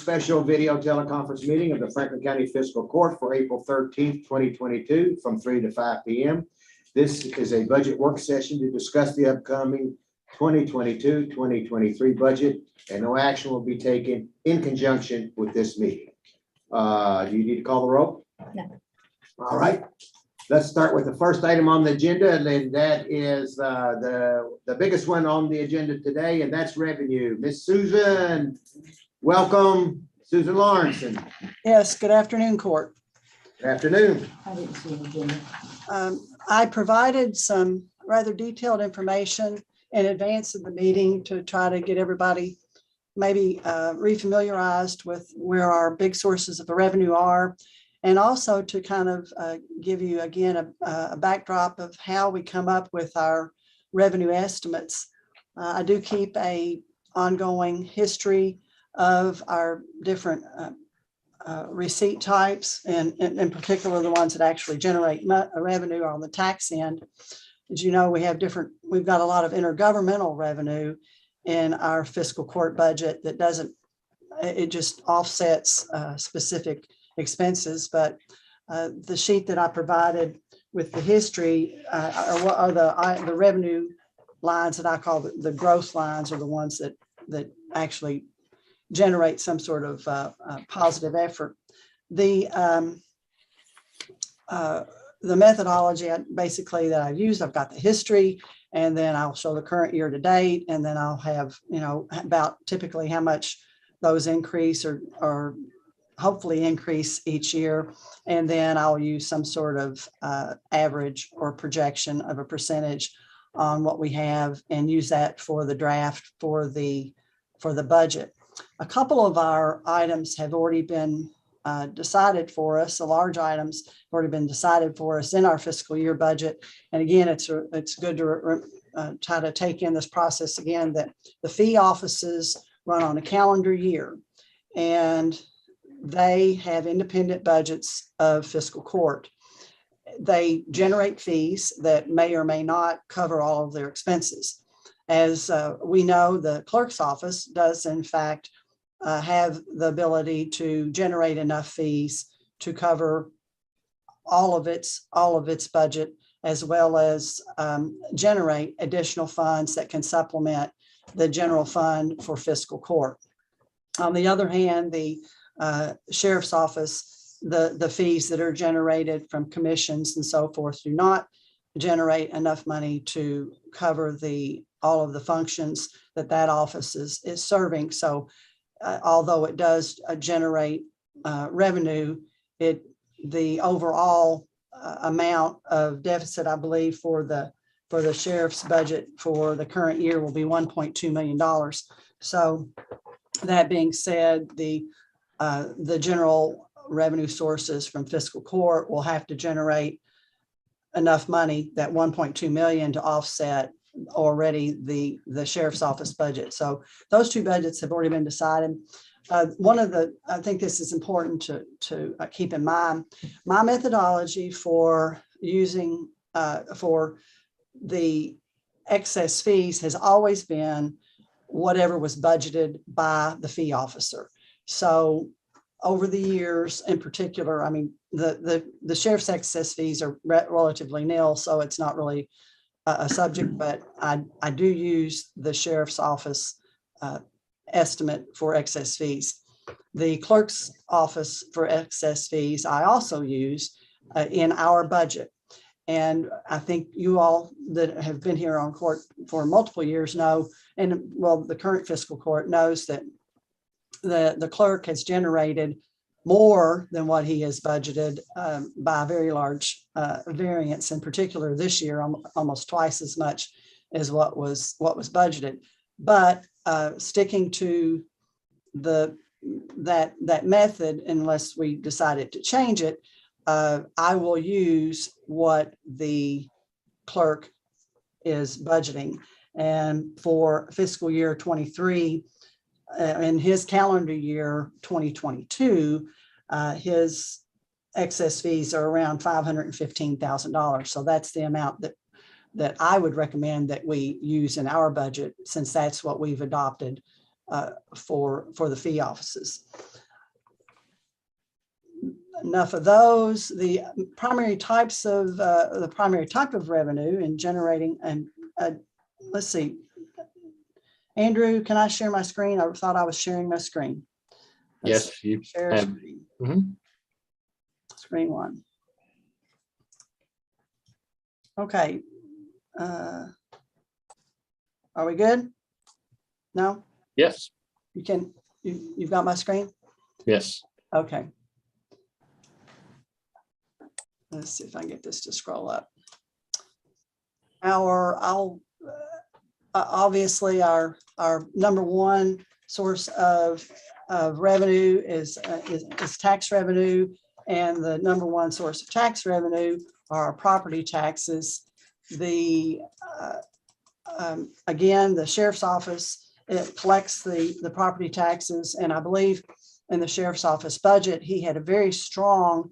special video teleconference meeting of the Franklin County Fiscal Court for April 13th, 2022 from 3 to 5 p.m. This is a budget work session to discuss the upcoming 2022-2023 budget, and no action will be taken in conjunction with this meeting. Do you need to call the roll? No. All right. Let's start with the first item on the agenda, and then that is the biggest one on the agenda today, and that's revenue. Miss Susan, welcome. Susan Lawrence. Yes, good afternoon, Court. Good afternoon. I didn't see the agenda. I provided some rather detailed information in advance of the meeting to try to get everybody maybe refamiliarized with where our big sources of the revenue are, and also to kind of give you again a backdrop of how we come up with our revenue estimates. I do keep a ongoing history of our different receipt types, and in particular the ones that actually generate revenue on the tax end. As you know, we've got a lot of intergovernmental revenue in our fiscal court budget that it just offsets specific expenses. But the sheet that I provided with the history are the revenue lines that I call the growth lines, are the ones that actually generate some sort of positive effort. The methodology basically that I've used, I've got the history, and then I'll show the current year to date, and then I'll have, about typically how much those increase or hopefully increase each year. And then I'll use some sort of average or projection of a percentage on what we have and use that for the draft for the budget. A couple of our items have already been decided for us. The large items have already been decided for us in our fiscal year budget. And again, it's good to try to take in this process again, that the fee offices run on a calendar year, and they have independent budgets of fiscal court. They generate fees that may or may not cover all of their expenses. As we know, the clerk's office does in fact have the ability to generate enough fees to cover all of its budget, as well as generate additional funds that can supplement the general fund for fiscal court. On the other hand, the sheriff's office, the fees that are generated from commissions and so forth do not generate enough money to cover all of the functions that office is serving. So although it does generate revenue, the overall amount of deficit, I believe, for the sheriff's budget for the current year will be $1.2 million. So that being said, the general revenue sources from fiscal court will have to generate enough money, that 1.2 million, to offset already the sheriff's office budget. So those two budgets have already been decided. I think this is important to keep in mind. My methodology for using for the excess fees has always been whatever was budgeted by the fee officer. So over the years, in particular, I mean, the sheriff's excess fees are relatively nil, so it's not really a subject, but I do use the sheriff's office estimate for excess fees. The clerk's office for excess fees I also use in our budget. And I think you all that have been here on court for multiple years know, and well, the current fiscal court knows that the clerk has generated more than what he has budgeted by a very large variance. In particular, this year, almost twice as much as what was budgeted. But sticking to that method, unless we decided to change it, I will use what the clerk is budgeting. And for fiscal year 23, in his calendar year 2022, his excess fees are around $515,000. So that's the amount that I would recommend that we use in our budget, since that's what we've adopted for the fee offices. enough of those. The primary types of the primary type of revenue in generating and let's see. Andrew, can I share my screen? I thought I was sharing my screen. Let's Yes, you share have. screen. Mhm. Screen one. Okay. Are we good? No? Yes, You've got my screen? yes. Okay. Let's see if I can get this to scroll up. Obviously our number one source of revenue is tax revenue, and the number one source of tax revenue are our property taxes. Again, the sheriff's office, it collects the property taxes, and I believe in the sheriff's office budget, he had a very strong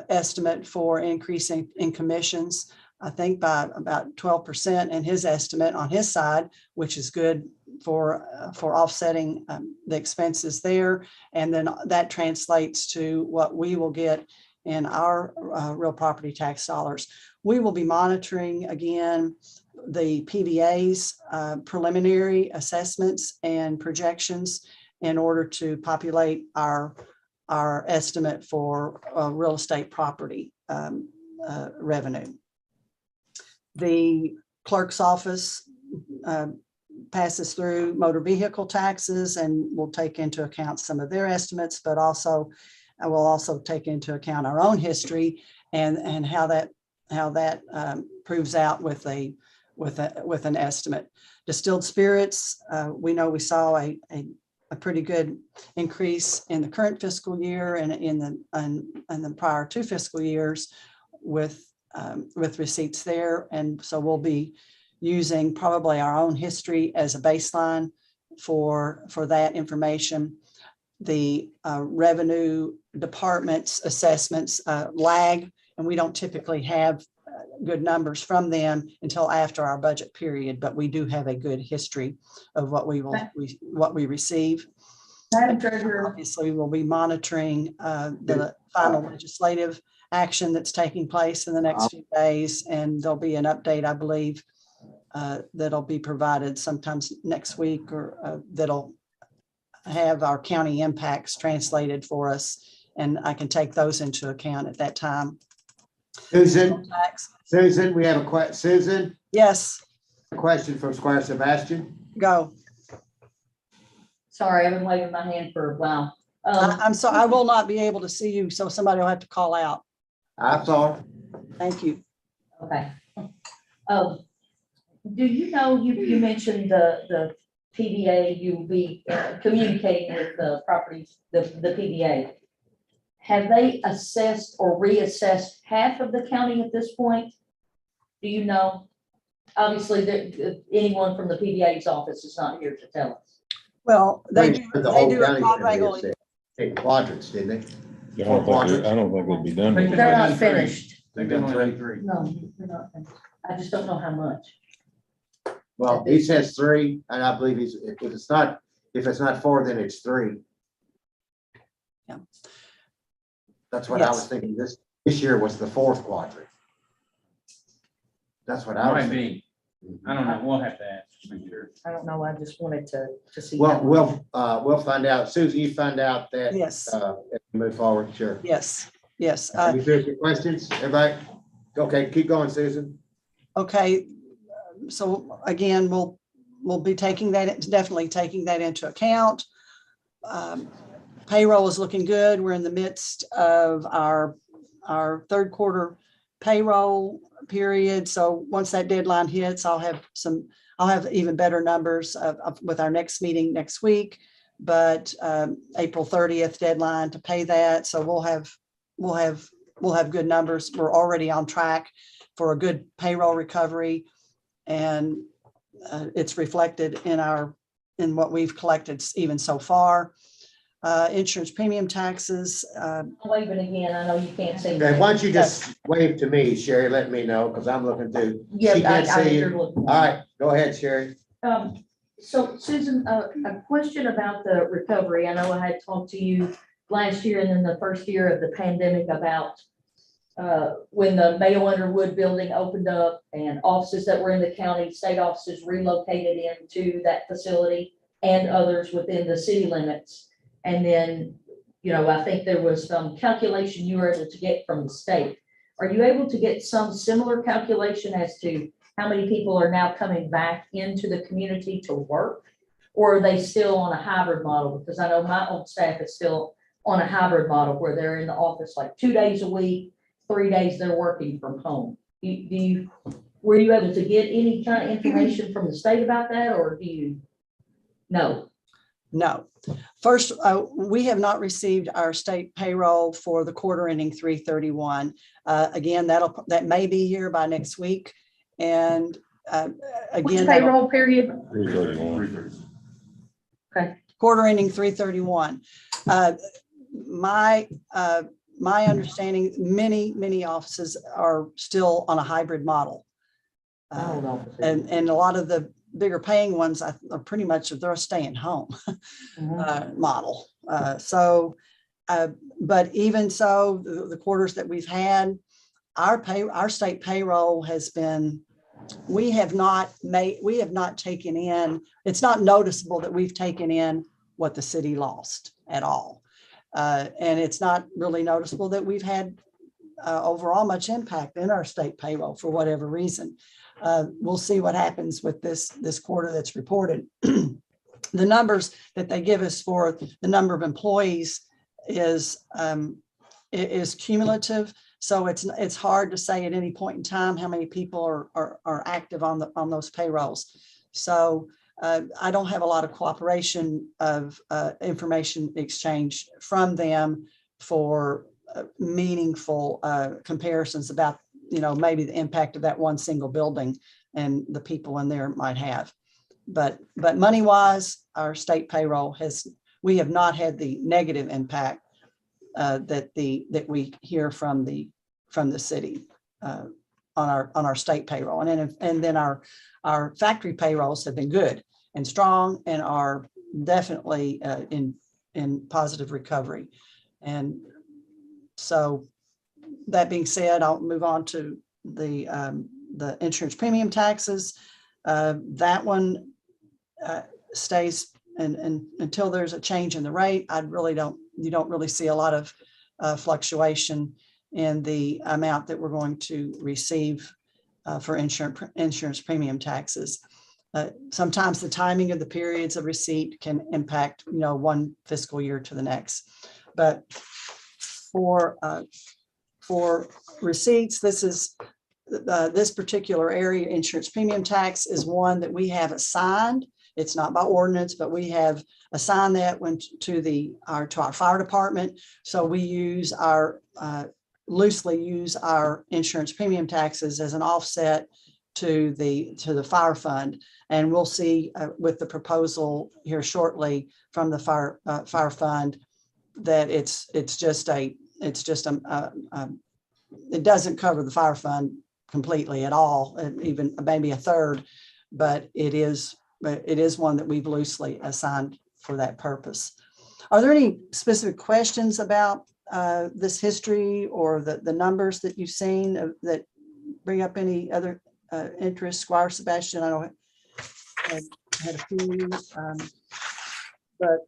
estimate for increasing in commissions, I think by about 12% in his estimate on his side, which is good for offsetting the expenses there. And then that translates to what we will get in our real property tax dollars. We will be monitoring again the PVA's preliminary assessments and projections in order to populate our estimate for real estate property revenue. The clerk's office passes through motor vehicle taxes and will take into account some of their estimates, but also I will also take into account our own history and how that proves out with an estimate. Distilled spirits, we know we saw a pretty good increase in the current fiscal year and in the prior two fiscal years with receipts there. And so we'll be using probably our own history as a baseline for that information. The revenue department's assessments lag, and we don't typically have good numbers from them until after our budget period, but we do have a good history of what we receive. Madam Treasurer, Obviously, we'll be monitoring the final legislative action that's taking place in the next few days, and there'll be an update, I believe, that'll be provided sometimes next week, or that'll have our county impacts translated for us, and I can take those into account at that time. Susan, we have a question. Susan? Yes. A question from Squire Sebastian. Go. sorry, I've been waving my hand for a while. I'm sorry, I will not be able to see you, so somebody will have to call out. I saw it. Thank you. Okay. Do you know, you mentioned the PDA, you'll be communicating with the properties, the PDA. Have they assessed or reassessed half of the county at this point? Do you know? Obviously, anyone from the PDA's office is not here to tell us. Well, they do The whole a county quadrangle. in quadrants, didn't they? I don't think it'd be done. They're not finished. They've done three. No, they're not finished. I just don't know how much. Well, he says three, and I believe if it's not four, then it's three. Yeah. That's what I was Yes. thinking. This year was the fourth quadrant. That's what I was Might thinking. be. I don't know. We'll have to ask. Make sure. I don't know. I just wanted to see. Well, how much. we'll find out. Susan, you find out that. Yes. As we move forward, sure. Yes, yes. Are we through with your questions? Everybody? Okay, keep going, Susan. Okay, so again, we'll be taking that, definitely taking that into account. Payroll is looking good. We're in the midst of our third quarter payroll period. So once that deadline hits, I'll have even better numbers with our next meeting next week. But April 30th deadline to pay that. So we'll have good numbers. We're already on track for a good payroll recovery, and it's reflected in what we've collected even so far. Insurance premium taxes. Waving again. I know you can't see. Okay, why don't you just wave to me, Sherry, let me know, because I'm looking too. Yeah, She can't I see you're you. looking. All right, go ahead, Sherry. So Susan, a question about the recovery. I know I had talked to you last year and then the first year of the pandemic about when the Mayo Underwood building opened up and offices that were in the county, state offices relocated into that facility and others within the city limits. And then, you know, I think there was some calculation you were able to get from the state. Are you able to get some similar calculation as to how many people are now coming back into the community to work? Or are they still on a hybrid model? Because I know my own staff is still on a hybrid model where they're in the office like 2 days a week, 3 days they're working from home. Were you able to get any kind of information from the state about that, or do you know? No. First, we have not received our state payroll for the quarter ending 3/31. Again, that may be here by next week. And Which again, payroll period? 331. Okay. quarter ending 3/31. My understanding, many offices are still on a hybrid model. And a lot of the bigger paying ones are pretty much, they're a staying home model. But even so, the quarters that we've had, our state payroll has been, we have not taken in, it's not noticeable that we've taken in what the city lost at all. And it's not really noticeable that we've had overall much impact in our state payroll for whatever reason. We'll see what happens with this quarter that's reported. The numbers that they give us for the number of employees is cumulative. So it's hard to say at any point in time how many people are active on those payrolls. So I don't have a lot of cooperation of information exchange from them for meaningful comparisons about, you know, maybe the impact of that one single building and the people in there might have. But money wise, our state payroll we have not had the negative impact that we hear from the city on our state payroll. And then our factory payrolls have been good and strong and are definitely in positive recovery. And so that being said, I'll move on to the insurance premium taxes. That one stays and until there's a change in the rate, you don't really see a lot of fluctuation in the amount that we're going to receive for insurance premium taxes. Sometimes the timing of the periods of receipt can impact, you know, one fiscal year to the next. But for receipts, this particular area, insurance premium tax, is one that we have assigned. It's not by ordinance, but we have assigned that one to our fire department. So we loosely use our insurance premium taxes as an offset to the fire fund. And we'll see with the proposal here shortly from the fire fund that it doesn't cover the fire fund completely at all, even maybe a third, but it is one that we've loosely assigned for that purpose. Are there any specific questions about this history or the numbers that you've seen that bring up any other interest? Squire Sebastian, I know had a few, but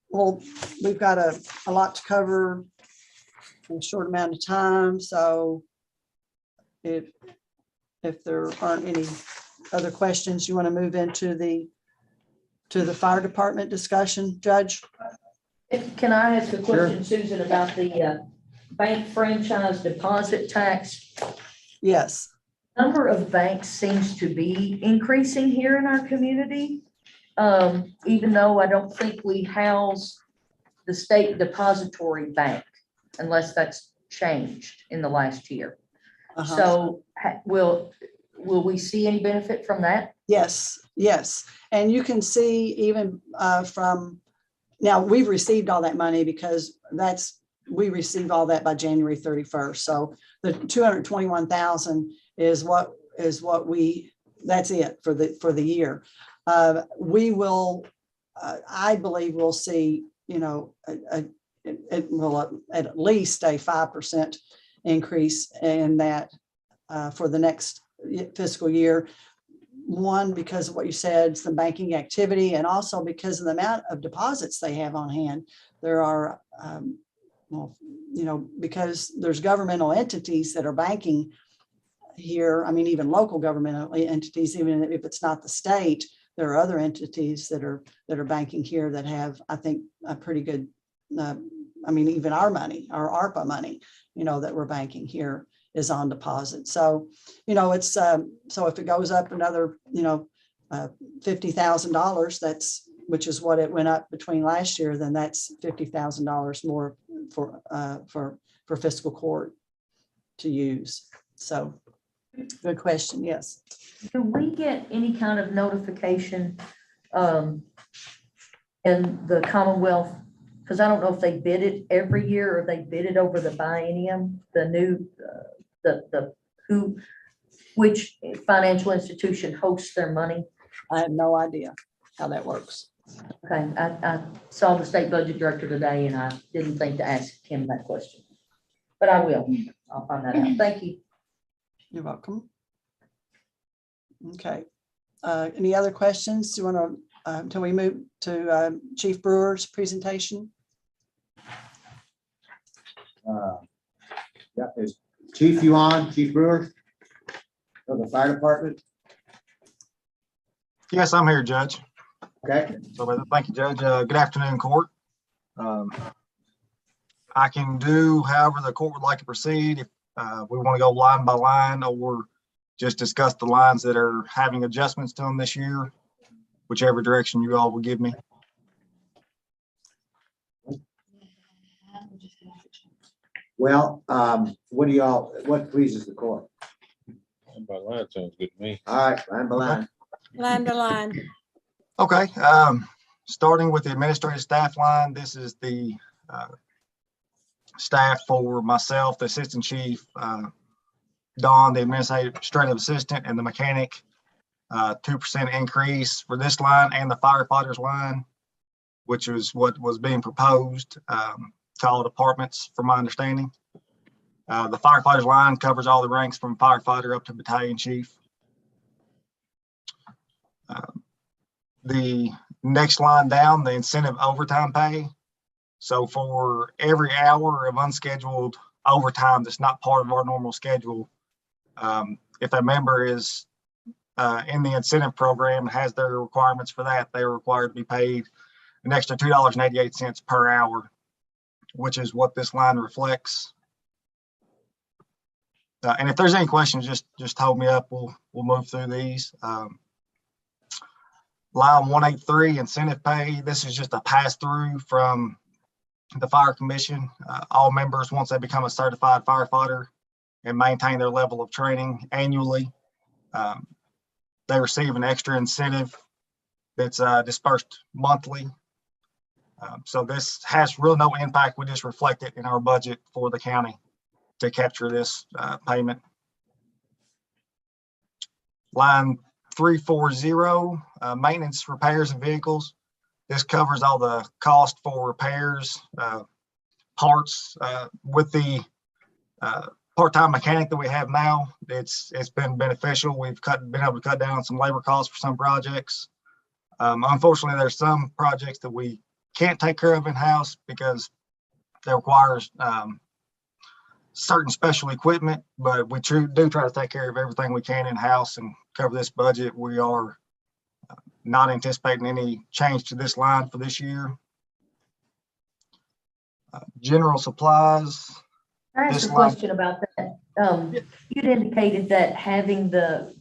well, we've got a lot to cover in a short amount of time. So if there aren't any other questions, you want to move into the fire department discussion, Judge? Can I ask a question, Susan, about the bank franchise deposit tax? Yes. Number of banks seems to be increasing here in our community, even though I don't think we house the state depository bank unless that's changed in the last year. So will we see any benefit from that? Yes. And you can see even from now, we've received all that money because we received all that by January 31st. So the 221,000 is that's it for the year. We will, I believe we'll see it will at least a 5% increase in that for the next fiscal year. One, because of what you said, some banking activity, and also because of the amount of deposits they have on hand. There are, because there's governmental entities that are banking here. I mean, even local governmental entities, even if it's not the state, there are other entities that are banking here that have, I think, a pretty good, even our money, our ARPA money, that we're banking here is on deposit. So, it's, so if it goes up another, $50,000, which is what it went up between last year, then that's $50,000 more for fiscal court to use. So good question. Yes. Do we get any kind of notification in the Commonwealth? Because I don't know if they bid it every year or they bid it over the biennium, the new, which financial institution hosts their money. I have no idea how that works. Okay, I saw the state budget director today and I didn't think to ask him that question, but I will. I'll find that out. Thank you. You're welcome. Okay. Any other questions? Do you want to, until we move to Chief Brewer's presentation? Yeah, is Chief, you on? Chief Brewer of the fire department? Yes, I'm here, Judge. Okay. So thank you, Judge. Good afternoon, court. I can do however the court would like to proceed. If we want to go line by line or just discuss the lines that are having adjustments to them this year, whichever direction you all will give me. Well, what pleases the court? By line sounds good to me. All right, line by line. Line to line. Okay, starting with the administrative staff line, this is the staff for myself, the assistant chief, Don, the administrative assistant, and the mechanic. 2% increase for this line and the firefighters line, which was what was being proposed to all departments, from my understanding. The firefighters line covers all the ranks from firefighter up to battalion chief. The next line down, the incentive overtime pay. So for every hour of unscheduled overtime that's not part of our normal schedule, if a member is in the incentive program and has their requirements for that, they are required to be paid an extra $2.88 per hour, which is what this line reflects. And if there's any questions, just hold me up. We'll move through these. Line 183, incentive pay. This is just a pass through from the fire commission. All members, once they become a certified firefighter and maintain their level of training annually, they receive an extra incentive that's dispersed monthly. So this has real no impact. We just reflect it in our budget for the county to capture this payment. Line 340, maintenance, repairs, and vehicles. This covers all the cost for repairs, parts. With the part-time mechanic that we have now, it's been beneficial. We've been able to cut down some labor costs for some projects. Unfortunately, there's some projects that we can't take care of in-house because they requires certain special equipment, but we do try to take care of everything we can in-house and cover this budget. We are not anticipating any change to this line for this year. General supplies. Can I ask a question about that? You'd indicated that having the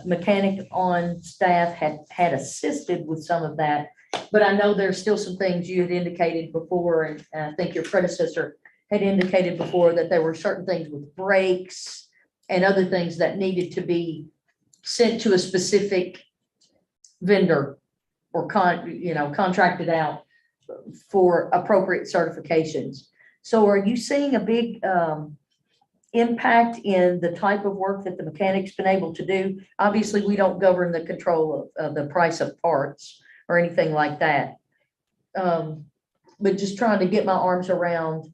mechanic on staff had assisted with some of that, but I know there's still some things you had indicated before, and I think your predecessor had indicated before that there were certain things with brakes and other things that needed to be sent to a specific vendor or contracted out for appropriate certifications. So are you seeing a big impact in the type of work that the mechanic's been able to do? Obviously, we don't govern the control of the price of parts or anything like that. but just trying to get my arms around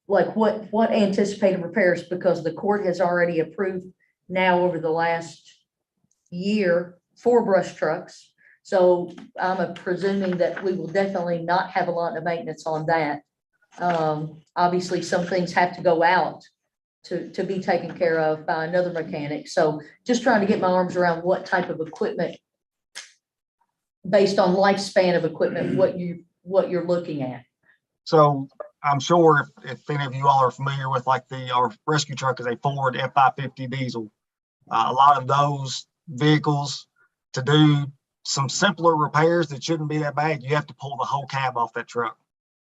like what anticipated repairs, because the court has already approved now over the last year 4 brush trucks. So I'm presuming that we will definitely not have a lot of maintenance on that. Obviously, some things have to go out to be taken care of by another mechanic. So just trying to get my arms around what type of equipment, based on lifespan of equipment, what you're looking at. So I'm sure if any of you all are familiar with like our rescue truck is a Ford F550 diesel. A lot of those vehicles, to do some simpler repairs that shouldn't be that bad, you have to pull the whole cab off that truck,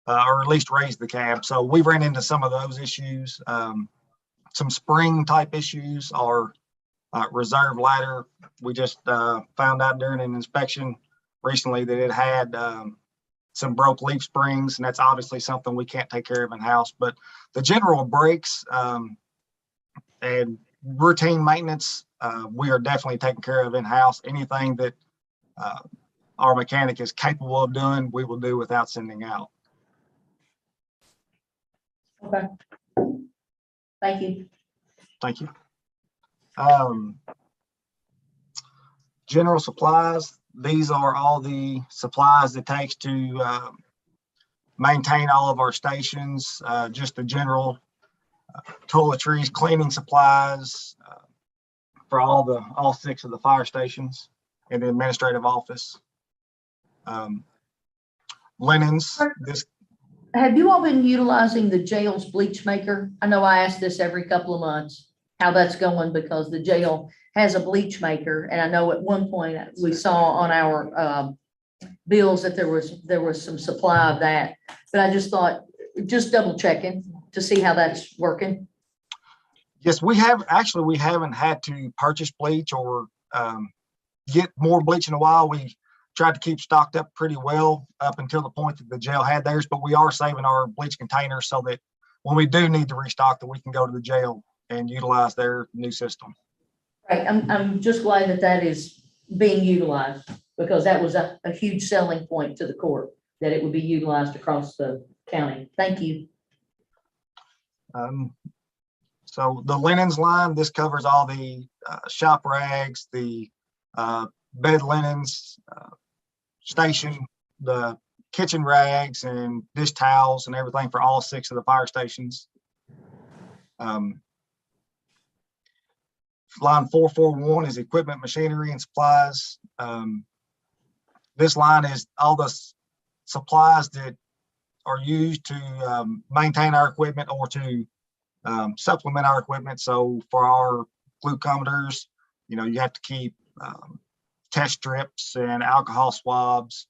or at least raise the cab. So we've ran into some of those issues, some spring type issues, or reserve ladder. We just found out during an inspection recently that it had some broke leaf springs, and that's obviously something we can't take care of in house. But the general brakes and routine maintenance, we are definitely taking care of in house. Anything that our mechanic is capable of doing, we will do without sending out. Okay. Thank you. Thank you. General supplies. These are all the supplies it takes to maintain all of our stations, just the general toiletries, cleaning supplies for all 6 of the fire stations in the administrative office. Linens. Have you all been utilizing the jail's bleach maker? I know I ask this every couple of months, how that's going, because the jail has a bleach maker. And I know at one point we saw on our bills that there was some supply of that, but I just thought, just double checking to see how that's working. Yes, we haven't had to purchase bleach or get more bleach in a while. We tried to keep stocked up pretty well up until the point that the jail had theirs, but we are saving our bleach containers so that when we do need to restock, that we can go to the jail and utilize their new system. Right, I'm just glad that is being utilized, because that was a huge selling point to the court, that it would be utilized across the county. Thank you. So the linens line, this covers all the shop rags, the bed linens, station, the kitchen rags and dish towels and everything for all 6 of the fire stations. Line 441 is equipment, machinery, and supplies. This line is all the supplies that are used to maintain our equipment or to supplement our equipment. So for our glucometers, you have to keep test strips and alcohol swabs.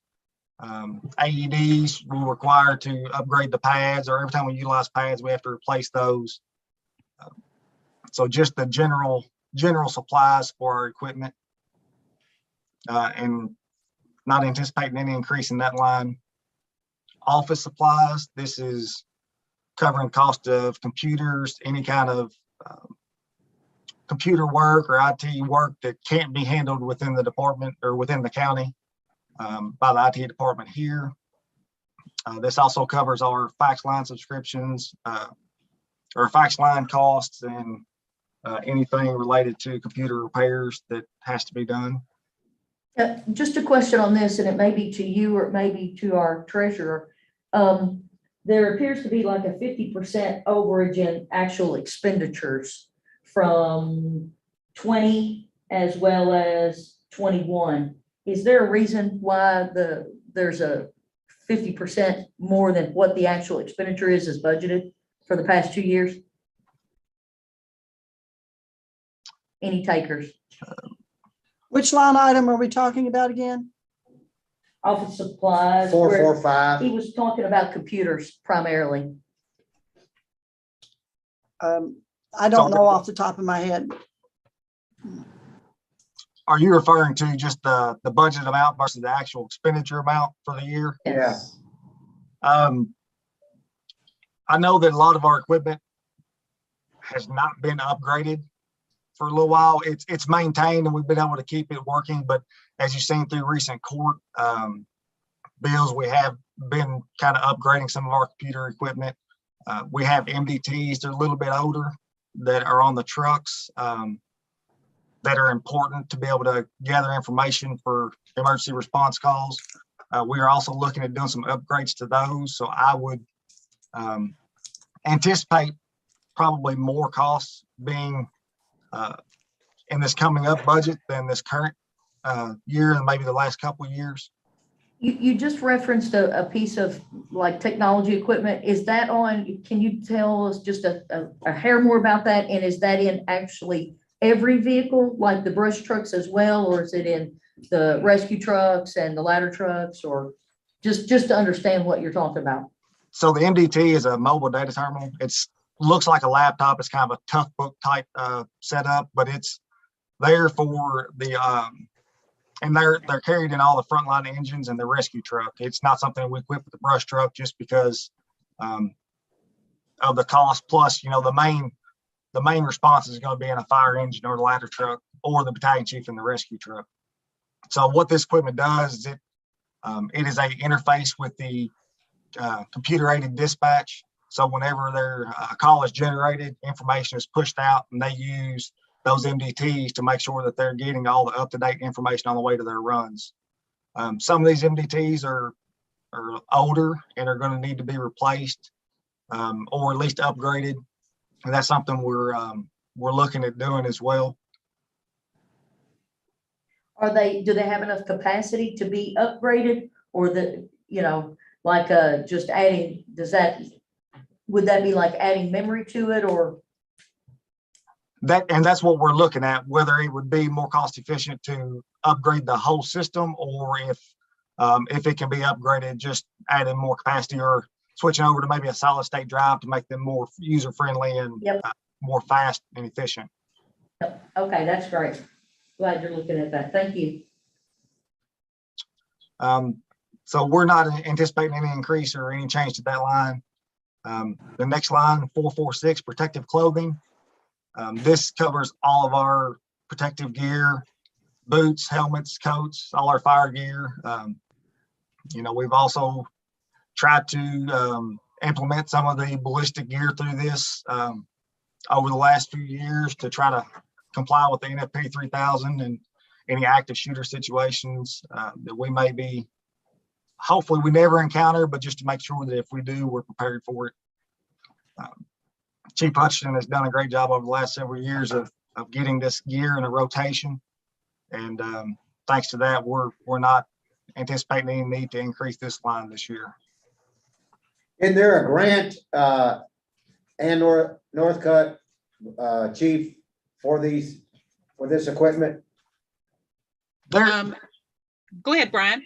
AEDs will require to upgrade the pads, or every time we utilize pads, we have to replace those. So just the general supplies for our equipment, and not anticipating any increase in that line. Office supplies, this is covering cost of computers, any kind of computer work or IT work that can't be handled within the department or within the county by the IT department here. This also covers our fax line subscriptions, or fax line costs, and anything related to computer repairs that has to be done. Just a question on this, and it may be to you or it may be to our treasurer. There appears to be like a 50% overage in actual expenditures from 20 as well as 21. Is there a reason why there's a 50% more than what the actual expenditure is budgeted for the past 2 years? Any takers? Which line item are we talking about again? Office supplies. 445. He was talking about computers primarily. I don't know off the top of my head. Are you referring to just the budget amount versus the actual expenditure amount for the year? Yes. I know that a lot of our equipment has not been upgraded for a little while. It's maintained and we've been able to keep it working, but as you've seen through recent court bills, we have been kind of upgrading some of our computer equipment. We have MDTs, they're a little bit older, that are on the trucks, that are important to be able to gather information for emergency response calls. We are also looking at doing some upgrades to those. So I would anticipate probably more costs being in this coming up budget than this current year and maybe the last couple of years. You just referenced a piece of like technology equipment. Is that on, can you tell us just a hair more about that? And is that in actually every vehicle, like the brush trucks as well? Or is it in the rescue trucks and the ladder trucks, or just to understand what you're talking about? So the MDT is a mobile data terminal. It's looks like a laptop. It's kind of a tough book type setup, but it's there for the and they're carried in all the frontline engines and the rescue truck. It's not something we equip with the brush truck just because of the cost. Plus, you know, the main response is going to be in a fire engine or the ladder truck or the battalion chief in the rescue truck. So what this equipment does is it is a interface with the computer aided dispatch. So whenever their call is generated, information is pushed out, and they use those MDTs to make sure that they're getting all the up-to-date information on the way to their runs. Some of these MDTs are older and are going to need to be replaced or at least upgraded, and that's something we're looking at doing as well. Do they have enough capacity to be upgraded, or like just adding, would that be like adding memory to it, or? That's what we're looking at, whether it would be more cost efficient to upgrade the whole system, or if it can be upgraded, just adding more capacity or switching over to maybe a solid state drive to make them more user friendly and more fast and efficient. Yep. Okay, that's great. Glad you're looking at that. Thank you. So we're not anticipating any increase or any change to that line. The next line, 446, protective clothing. This covers all of our protective gear, boots, helmets, coats, all our fire gear. We've also tried to implement some of the ballistic gear through this over the last few years to try to comply with the NFP 3000 and any active shooter situations that we may be, hopefully we never encounter, but just to make sure that if we do, we're prepared for it. Chief Hutchinson has done a great job over the last several years of getting this gear in a rotation. And thanks to that, we're not anticipating any need to increase this line this year. Is there a grant and Northcutt chief for this equipment? Go ahead, Brian.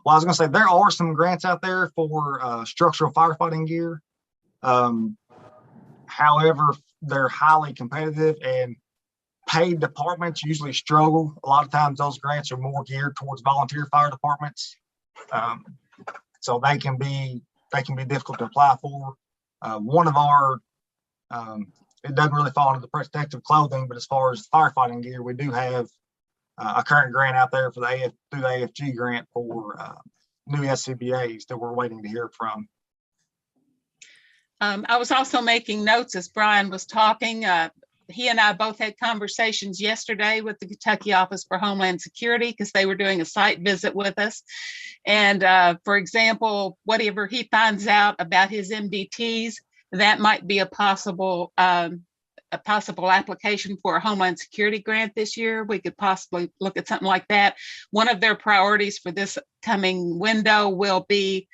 Well, I was going to say there are some grants out there for structural firefighting gear. However, they're highly competitive, and paid departments usually struggle. A lot of times those grants are more geared towards volunteer fire departments. So they can be difficult to apply for. One of our, it doesn't really fall into the protective clothing, but as far as firefighting gear, we do have a current grant out there for through the AFG grant for new SCBAs that we're waiting to hear from. I was also making notes as Brian was talking. He and I both had conversations yesterday with the Kentucky Office for Homeland Security because they were doing a site visit with us. And for example, whatever he finds out about his MDTs, that might be a possible application for a Homeland Security grant this year. We could possibly look at something like that. One of their priorities for this coming window will be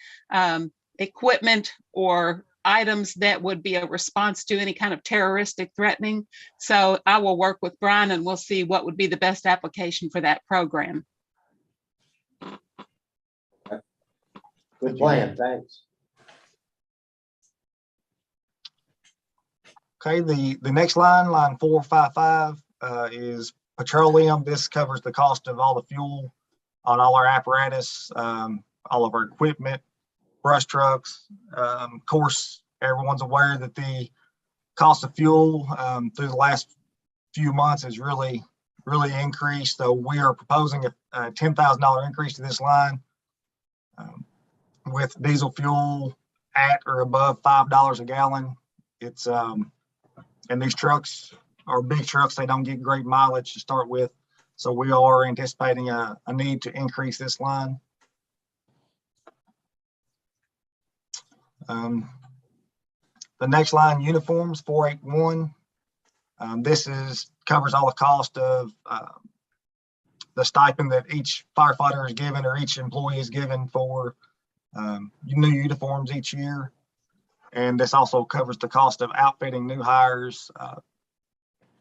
equipment or items that would be a response to any kind of terroristic threatening. So I will work with Brian and we'll see what would be the best application for that program. Good plan, thanks. Okay, the next line 455, is petroleum. This covers the cost of all the fuel on all our apparatus, all of our equipment, brush trucks. Of course, everyone's aware that the cost of fuel through the last few months has really increased. So we are proposing a $10,000 increase to this line. with diesel fuel at or above $5 a gallon. It's, and these trucks are big trucks. They don't get great mileage to start with. So we are anticipating a need to increase this line. The next line, uniforms, 481. This covers all the cost of the stipend that each firefighter is given or each employee is given for new uniforms each year. And this also covers the cost of outfitting new hires,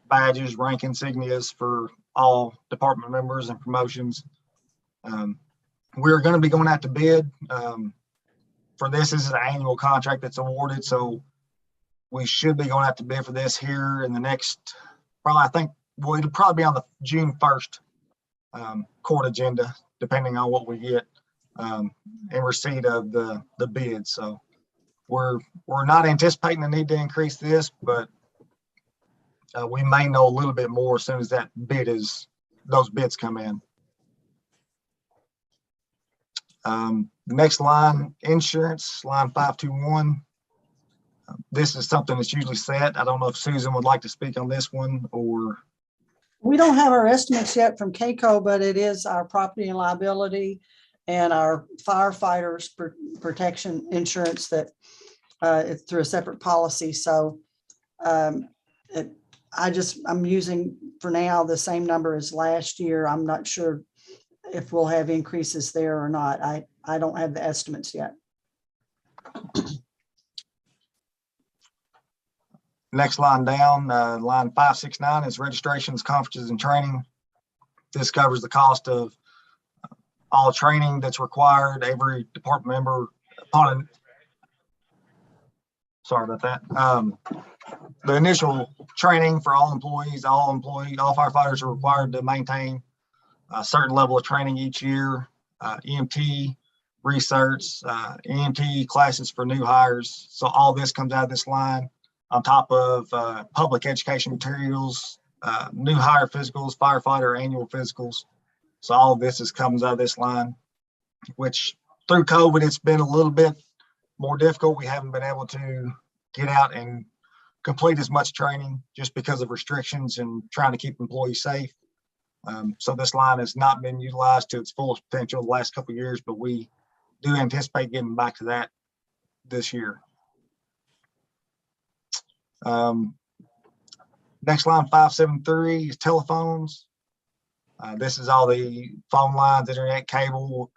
badges, rank insignias for all department members and promotions. We're going to be going out to bid. For this is an annual contract that's awarded, so we should be going out to bid for this here in the next, probably, I think, well, it'll probably be on the June 1st court agenda, depending on what we get in receipt of the bid. So we're not anticipating the need to increase this, but we may know a little bit more as soon as those bids come in. The next line, insurance, line 521. This is something that's usually set. I don't know if Susan would like to speak on this one, or. We don't have our estimates yet from CAECO, but it is our property and liability and our firefighters protection insurance that it's through a separate policy. So I'm using for now the same number as last year. I'm not sure if we'll have increases there or not. I don't have the estimates yet. Next line down, line 569 is registrations, conferences, and training. This covers the cost of all training that's required. Every department member sorry about that. The initial training for all employees, all firefighters are required to maintain a certain level of training each year. EMT research, EMT classes for new hires. So all this comes out of this line, on top of public education materials, new hire physicals, firefighter annual physicals. So all of this comes out of this line, which through COVID, it's been a little bit more difficult. We haven't been able to get out and complete as much training just because of restrictions and trying to keep employees safe. So this line has not been utilized to its fullest potential the last couple of years, but we do anticipate getting back to that this year. Next line, 573 is telephones. This is all the phone lines, internet, cable,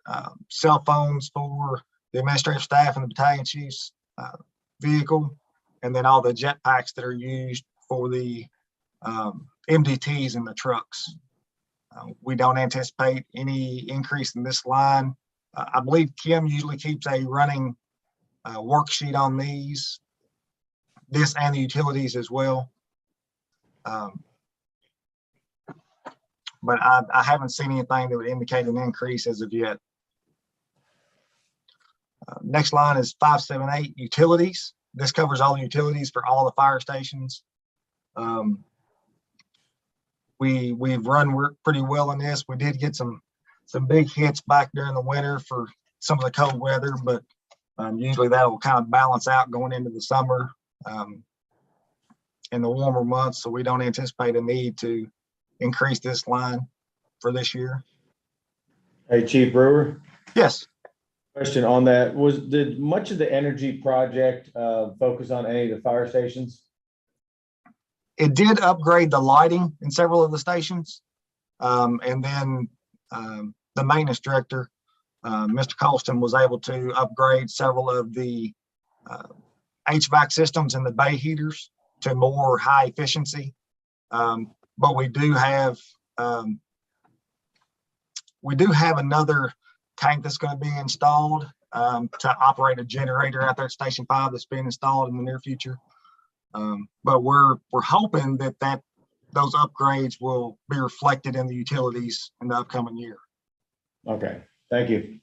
cell phones for the administrative staff and the battalion chief's vehicle, and then all the jet packs that are used for the MDTs in the trucks. We don't anticipate any increase in this line. I believe Kim usually keeps a running worksheet on these. This and the utilities as well. But I haven't seen anything that would indicate an increase as of yet. Next line is 578, utilities. This covers all the utilities for all the fire stations. We've run work pretty well in this. We did get some big hits back during the winter for some of the cold weather, but usually that will kind of balance out going into the summer. In the warmer months, so we don't anticipate a need to increase this line for this year. Hey, Chief Brewer. Yes. Question on that, did much of the energy project focus on any of the fire stations? It did upgrade the lighting in several of the stations. And then the maintenance director, Mr. Colston, was able to upgrade several of the HVAC systems and the bay heaters to more high efficiency. But we do have another tank that's going to be installed to operate a generator out there at Station 5 that's being installed in the near future. But we're hoping that those upgrades will be reflected in the utilities in the upcoming year. Okay, thank you.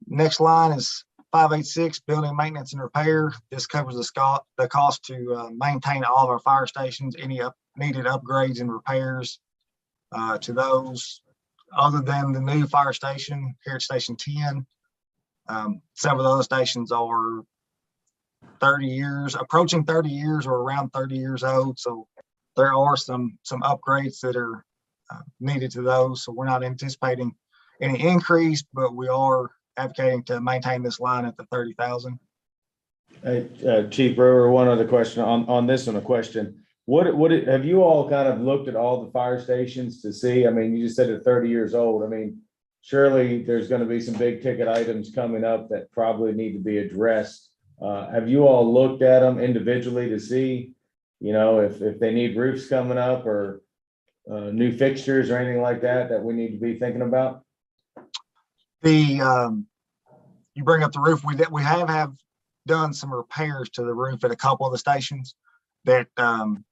Next line is 586, building maintenance and repair. This covers the cost to maintain all of our fire stations, any needed upgrades and repairs to those. other than the new fire station here at Station 10, several of the other stations are 30 years, approaching 30 years or around 30 years old. So there are some upgrades that are needed to those. So we're not anticipating any increase, but we are advocating to maintain this line at the 30,000. Hey, Chief Brewer, one other question on this one, a question. What have you all kind of looked at all the fire stations to see? I mean, you just said they're 30 years old. I mean, surely there's going to be some big ticket items coming up that probably need to be addressed. Have you all looked at them individually to see, you know, if they need roofs coming up or new fixtures or anything like that we need to be thinking about? You bring up the roof. We have done some repairs to the roof at a couple of the stations that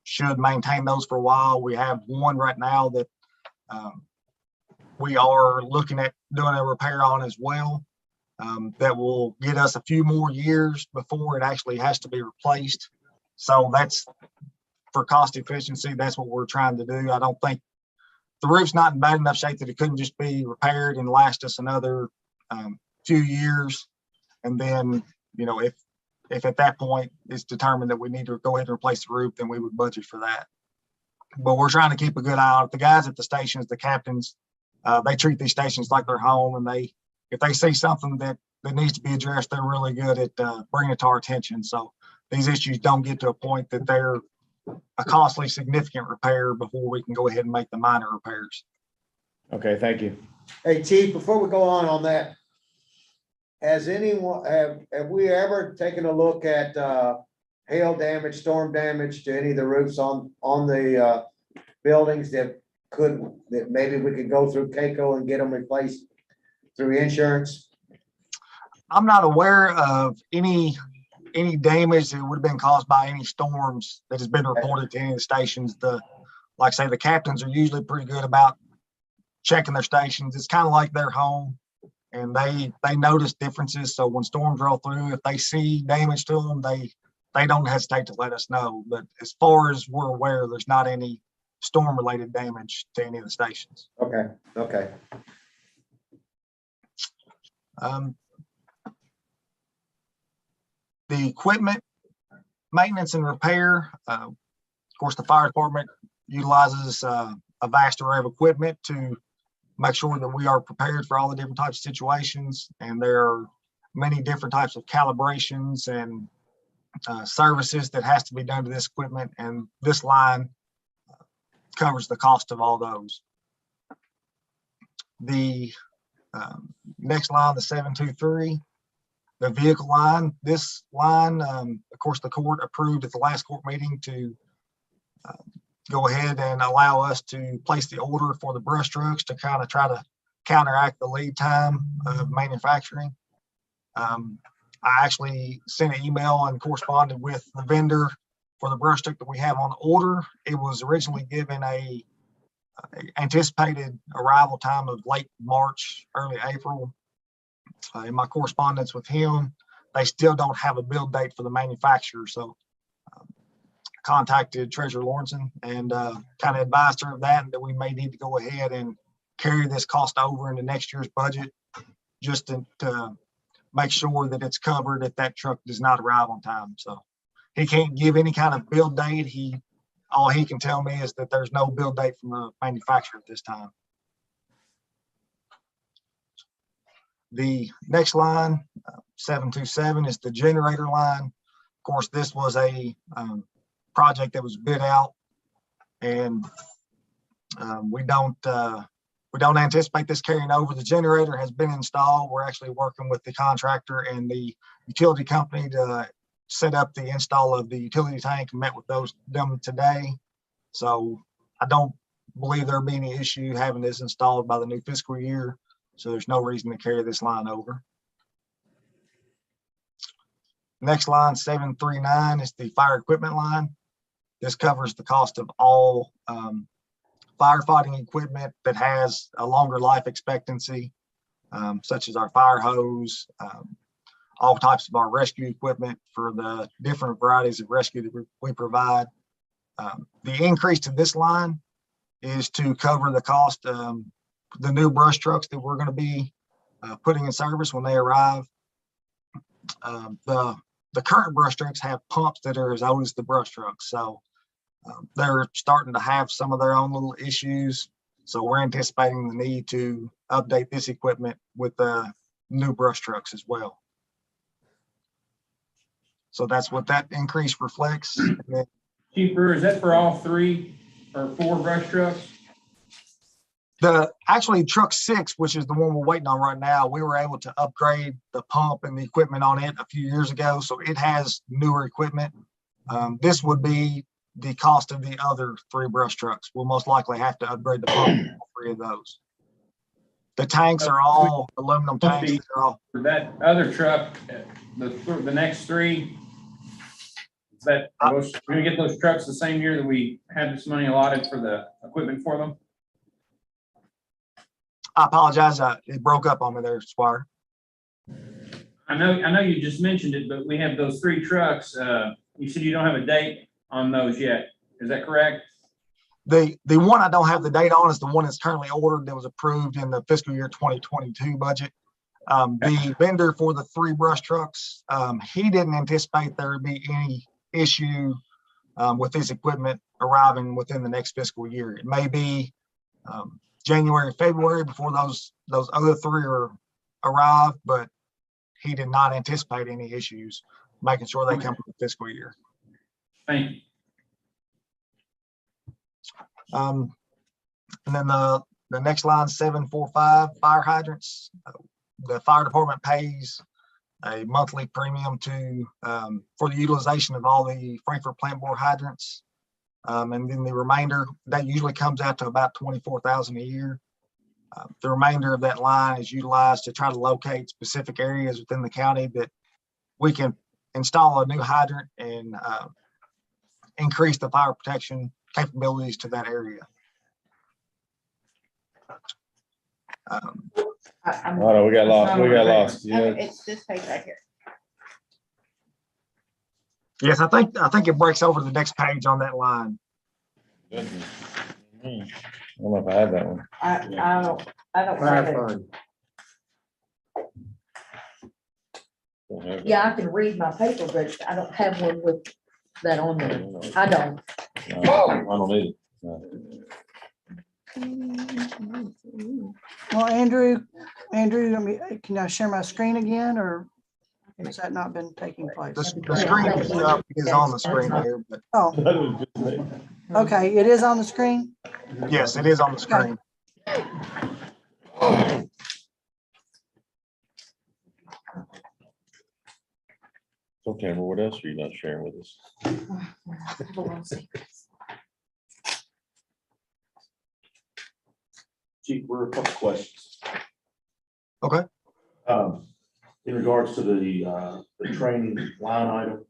should maintain those for a while. We have one right now that we are looking at doing a repair on as well. That will get us a few more years before it actually has to be replaced. So that's for cost efficiency. That's what we're trying to do. I don't think the roof's not in bad enough shape that it couldn't just be repaired and last us another few years. And then, you know, if at that point it's determined that we need to go ahead and replace the roof, then we would budget for that. But we're trying to keep a good eye on it. The guys at the stations, the captains, they treat these stations like their home, and if they see something that needs to be addressed, they're really good at bringing it to our attention. So these issues don't get to a point that they're a costly, significant repair before we can go ahead and make the minor repairs. Okay, thank you. Hey, Chief, before we go on that, has anyone, have we ever taken a look at hail damage, storm damage to any of the roofs on the buildings that maybe we could go through CAECO and get them replaced through insurance? I'm not aware of any damage that would have been caused by any storms that has been reported to any of the stations. Like I say, the captains are usually pretty good about checking their stations. It's kind of like their home, and they notice differences. So when storms roll through, if they see damage to them, they don't hesitate to let us know. But as far as we're aware, there's not any storm related damage to any of the stations. Okay. The equipment maintenance and repair, of course, the fire department utilizes a vast array of equipment to make sure that we are prepared for all the different types of situations. And there are many different types of calibrations and services that has to be done to this equipment. And this line covers the cost of all those. The next line, the 723, the vehicle line. This line, of course, the court approved at the last court meeting to go ahead and allow us to place the order for the brush trucks to kind of try to counteract the lead time of manufacturing. I actually sent an email and corresponded with the vendor for the brush truck that we have on order. It was originally given a anticipated arrival time of late March, early April. In my correspondence with him, they still don't have a build date for the manufacturer. So contacted Treasurer Lawrenson and kind of advised her of that, and that we may need to go ahead and carry this cost over into next year's budget, just to make sure that it's covered if that truck does not arrive on time. So he can't give any kind of build date. All he can tell me is that there's no build date from the manufacturer at this time. The next line, 727, is the generator line. Of course, this was a project that was bid out, and we don't anticipate this carrying over. The generator has been installed. We're actually working with the contractor and the utility company to set up the install of the utility tank, and met with them today. So I don't believe there'll be any issue having this installed by the new fiscal year. So there's no reason to carry this line over. Next line, 739, is the fire equipment line. This covers the cost of all firefighting equipment that has a longer life expectancy, such as our fire hose, all types of our rescue equipment for the different varieties of rescue that we provide. The increase to this line is to cover the cost the new brush trucks that we're going to be putting in service when they arrive. The current brush trucks have pumps that are as old as the brush trucks, so they're starting to have some of their own little issues. So we're anticipating the need to update this equipment with the new brush trucks as well. So that's what that increase reflects. And then Chief Brewer, is that for all 3 or 4 brush trucks? actually truck 6, which is the one we're waiting on right now, we were able to upgrade the pump and the equipment on it a few years ago, so it has newer equipment. This would be the cost of the other 3 brush trucks. We'll most likely have to upgrade the pump on all 3 of those. The tanks are all aluminum tanks. They're all, For that other truck, the next 3, is that, we're gonna get those trucks the same year that we had this money allotted for the equipment for them? I apologize, it broke up on me there, Squire. I know you just mentioned it, but we have those 3 trucks. You said you don't have a date on those yet. Is that correct? The one I don't have the date on is the one that's currently ordered that was approved in the fiscal year 2022 budget. The vendor for the 3 brush trucks, he didn't anticipate there would be any issue with this equipment arriving within the next fiscal year. It may be January, February before those other 3 arrive, but he did not anticipate any issues making sure they come to the fiscal year. Thank you. And then the next line, 745 fire hydrants. The fire department pays a monthly premium to for the utilization of all the Frankfurt plant board hydrants. And then the remainder, that usually comes out to about $24,000 a year. The remainder of that line is utilized to try to locate specific areas within the county that we can install a new hydrant and increase the fire protection capabilities to that area. Oh, no, we got lost. Yeah. It's this page right here. Yes, I think it breaks over to the next page on that line. Goodness. I don't know if I have that one. I don't Fire have it. fund. Don't have that. Yeah, I can read my paper, but I don't have one with that on there. I don't. No, I don't need it. No. Well, Andrew, can I share my screen again, or has that not been taking place? The screen is on the screen here, but Oh, okay, it is on the screen? yes, it is on the screen. So Cameron, what else are you not sharing with us? Chief, we're a couple questions. Okay. In regards to the training line item,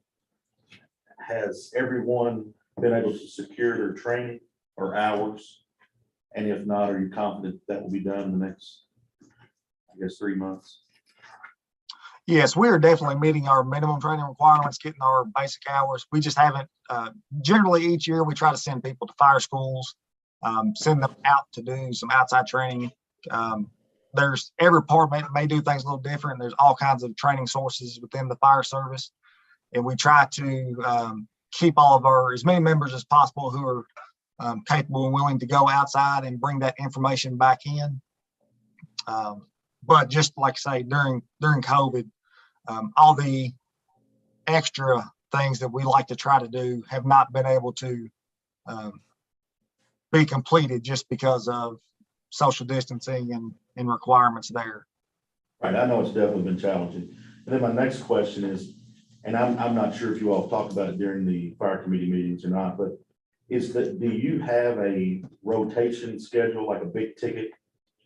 has everyone been able to secure their training or hours? And if not, are you confident that will be done in the next, I guess, 3 months? Yes, we are definitely meeting our minimum training requirements, getting our basic hours. We just haven't, generally each year we try to send people to fire schools, send them out to do some outside training. There's every department may do things a little different. There's all kinds of training sources within the fire service. And we try to keep all of our, as many members as possible who are capable and willing to go outside and bring that information back in. But just like I say, during COVID, all the extra things that we like to try to do have not been able to be completed just because of social distancing and requirements there. Right, I know it's definitely been challenging. And then my next question is, and I'm not sure if you all talked about it during the fire committee meetings or not, but do you have a rotation schedule, like a big ticket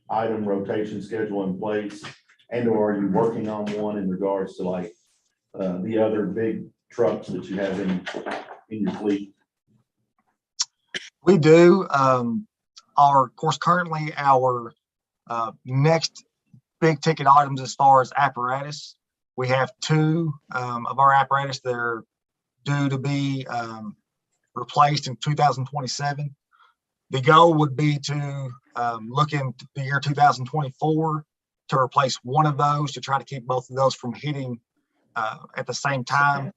item rotation schedule in place? And or are you working on one in regards to like the other big trucks that you have in your fleet? We do. Of course, currently our next big ticket items as far as apparatus, we have 2 of our apparatus that are due to be replaced in 2027. The goal would be to look in the year 2024 to replace one of those, to try to keep both of those from hitting at the same time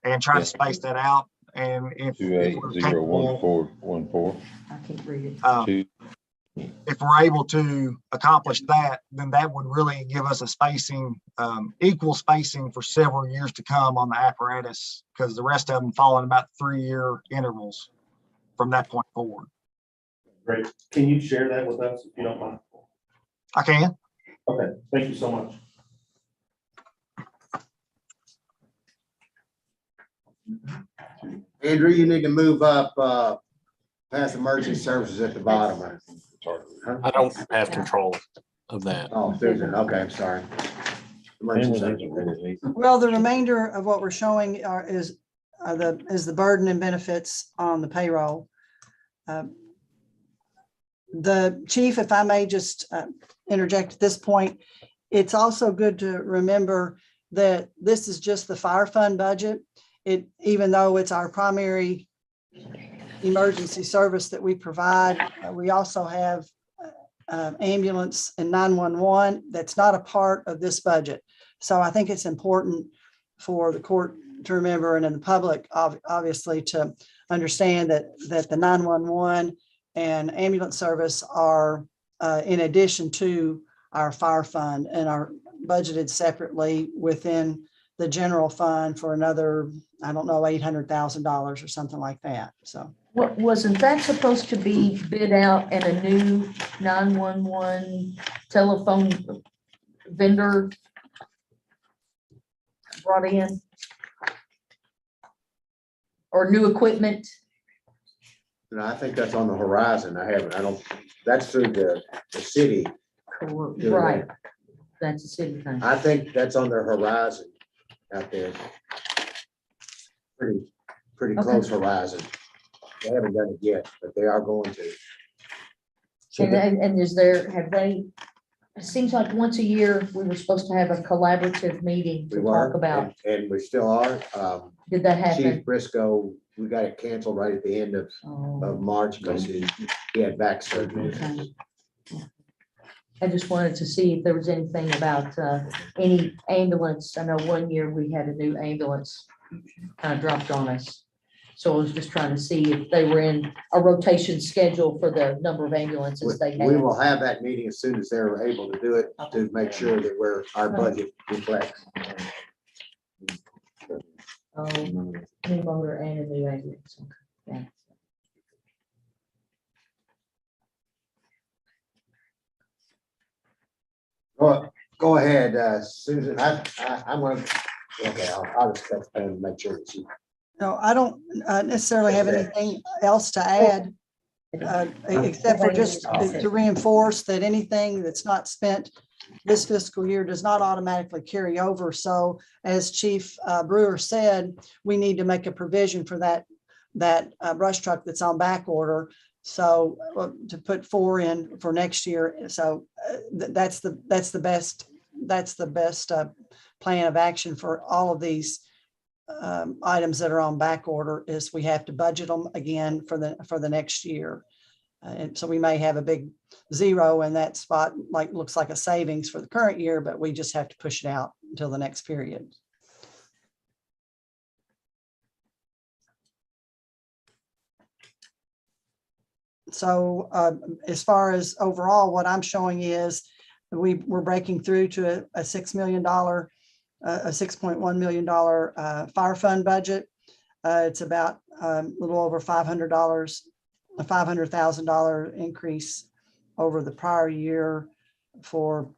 and try to space that out. And if we're 280414. I can't read it. if we're able to accomplish that, then that would really give us a spacing, equal spacing for several years to come on the apparatus, because the rest of them fall in about 3-year intervals from that point forward. Great. Can you share that with us if you don't mind? I can. Okay, thank you so much. Andrew, you need to move up past emergency services at the bottom. I don't have control of that. Oh, Susan, okay, I'm sorry. Emergency services. Well, the remainder of what we're showing is the burden and benefits on the payroll. The chief, if I may just interject at this point, it's also good to remember that this is just the fire fund budget. Even though it's our primary emergency service that we provide, we also have ambulance and 911 that's not a part of this budget. So I think it's important for the court to remember, and in the public, obviously, to understand that the 911 and ambulance service are in addition to our fire fund and are budgeted separately within the general fund for another, I don't know, $800,000 or something like that. So Wasn't that supposed to be bid out and a new 911 telephone vendor brought in? Or new equipment? No, I think that's on the horizon. That's through the city. Right, that's a city thing. I think that's on their horizon out there. Pretty close horizon. They haven't done it yet, but they are going to. And it seems like once a year, we were supposed to have a collaborative meeting to talk about. And we still are. Did that happen? Chief Briscoe, we got it canceled right at the end of March because he had back surgery. Okay. I just wanted to see if there was anything about any ambulance. I know one year we had a new ambulance kind of dropped on us. So I was just trying to see if they were in a rotation schedule for the number of ambulances they We had. will have that meeting as soon as they're able to do it, to make sure that our budget reflects. New motor and a new ambulance. Okay, yeah. Go ahead, Susan. I'm gonna, okay, I'll discuss and make sure that no, I don't necessarily have anything else to add, except for just to reinforce that anything that's not spent this fiscal year does not automatically carry over. So as Chief Brewer said, we need to make a provision for that brush truck that's on back order. So to put 4 in for next year. So that's the best plan of action for all of these items that are on back order. Is we have to budget them again for the next year. And so we may have a big zero in that spot, like looks like a savings for the current year, but we just have to push it out until the next period. So as far as overall, what I'm showing is we're breaking through to a $6 million, a $6.1 million fire fund budget. It's about a little over $500, a $500,000 increase over the prior year for,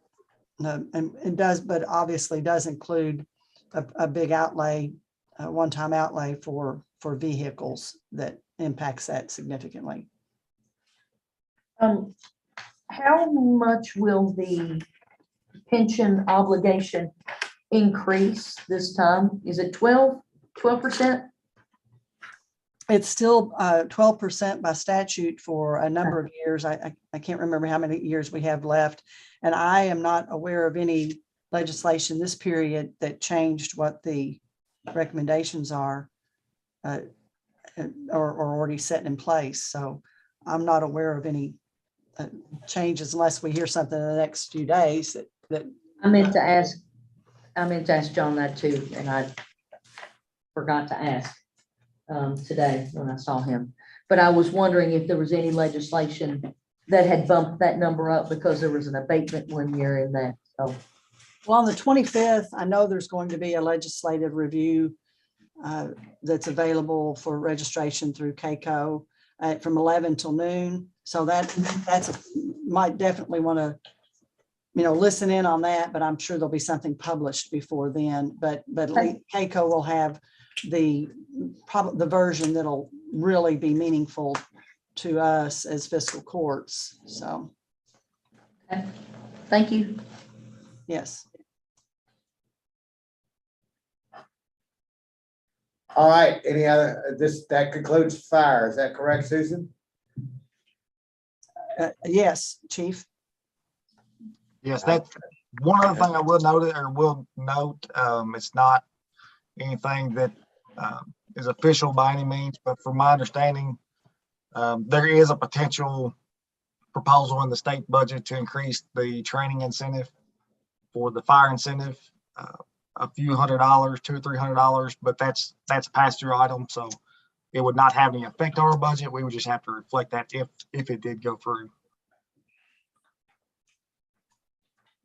and it does, but obviously does include a big outlay, a one-time outlay for vehicles that impacts that significantly. How much will the pension obligation increase this time? Is it 12%? It's still 12% by statute for a number of years. I can't remember how many years we have left. And I am not aware of any legislation this period that changed what the recommendations are or already set in place. So I'm not aware of any changes unless we hear something in the next few days that I meant to ask John that too, and I forgot to ask today when I saw him. But I was wondering if there was any legislation that had bumped that number up because there was an abatement one year in that. So, well, on the 25th, I know there's going to be a legislative review that's available for registration through CAECO from 11 till noon. So might definitely want to, listen in on that, but I'm sure there'll be something published before then. But CAECO will have the version that'll really be meaningful to us as fiscal courts. So, okay. Thank you. yes. All right, any other, that concludes fire. Is that correct, Susan? Yes, Chief. Yes, that's one other thing I will note, it's not anything that is official by any means, but from my understanding, there is a potential proposal in the state budget to increase the training incentive for the fire incentive, a few $100, $200 or $300, but that's a pass-through item, so it would not have any effect on our budget. We would just have to reflect that if it did go through.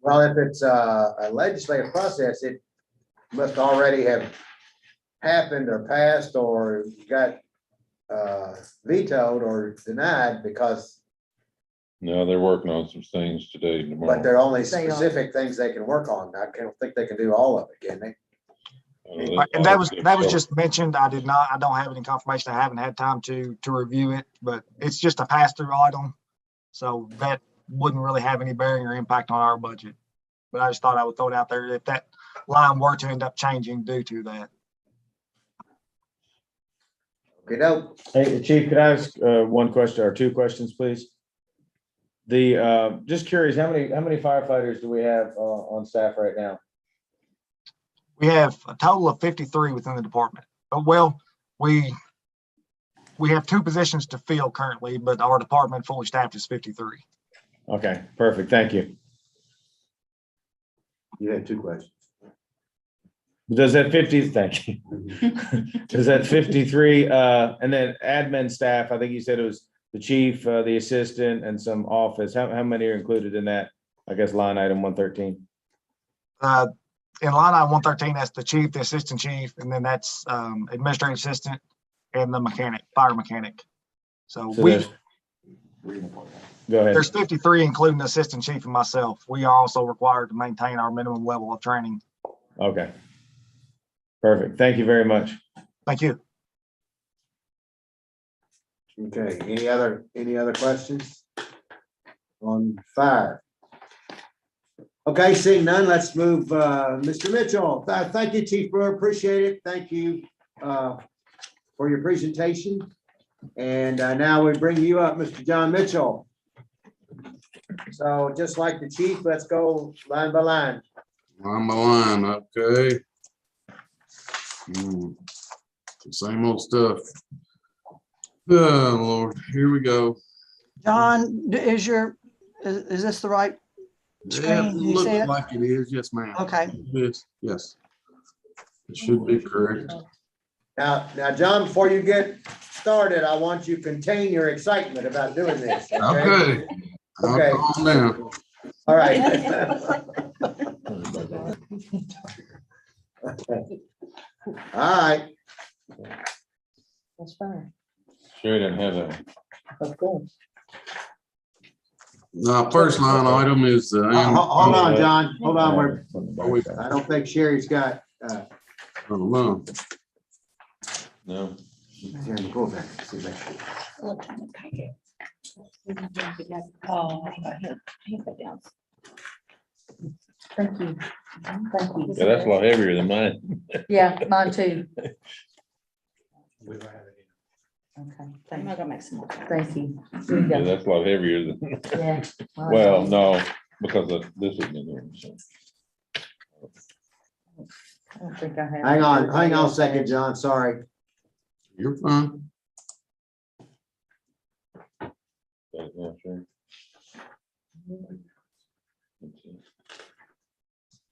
Well, if it's a legislative process, it must already have happened or passed or got vetoed or denied, because, No, they're working on some things today and tomorrow. but there are only They are. specific things they can work on. I don't think they can do all of it, can they? And that was just mentioned. I don't have any confirmation. I haven't had time to review it, but it's just a pass-through item. So that wouldn't really have any bearing or impact on our budget. But I just thought I would throw it out there if that line were to end up changing due to that. Okay, no. Hey, Chief, could I ask one question or two questions, please? Just curious, how many firefighters do we have on staff right now? We have a total of 53 within the department. Well, we have 2 positions to fill currently, but our department fully staffed is 53. Okay, perfect. Thank you. You had 2 questions. Does that 50, thank you. Does that 53, and then admin staff, I think you said it was the chief, the assistant, and some office. How many are included in that, I guess, line item 113? In line item 113, that's the chief, the assistant chief, and then that's administrative assistant and the mechanic, fire mechanic. So Go ahead. There's 53, including the assistant chief and myself. We are also required to maintain our minimum level of training. Okay. Perfect. Thank you very much. Thank you. Okay, any other questions on fire? Okay, seeing none, let's move, Mr. Mitchell. Thank you, Chief Brewer, appreciate it. Thank you for your presentation. And now we bring you up, Mr. John Mitchell. So just like the chief, let's go line by line. Line by line, okay. Same old stuff. Oh, Lord, here we go. John, is this the right Yeah, screen? it Do you looks see it? like it is, yes, ma'am. Okay. Yes. It should be correct. Now, John, before you get started, I want you to contain your excitement about doing this. Okay. Okay. I'll calm down. All right. All right. That's fine. Sure didn't have that. Of course. Now, first line item is, Hold on, John. Hold on. we- I don't think Sherry's got. no. No. Here, go back. See that. Thank you. Thank you. Yeah, that's a lot heavier than mine. Yeah, mine too. Okay, I'm not gonna make some more. thank you. Here you Yeah, go. that's a lot heavier than, Yeah. well, no, because of this isn't in here. So. I don't think I have. Hang on a second, John. Sorry. You're fine. not sure.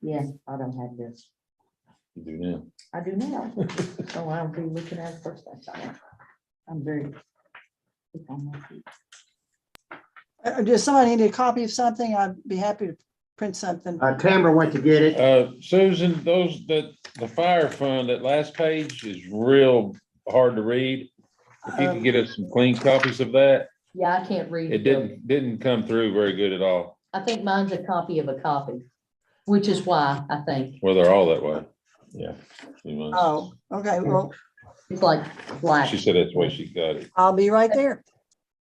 Yeah, I don't have this. You do now. I do now. So I'll be looking at it first. I'm very. quick on my feet. Does somebody need a copy of something? I'd be happy to print something. Tamara went to get it. Susan, the fire fund, that last page is real hard to read. If you could get us some clean copies of that, Yeah, I can't read. it didn't come through very good at all. I think mine's a copy of a copy, which is why I think Well, they're all that way. Yeah. Oh, okay. Well, it's like black. She said that's the way she got it. I'll be right there.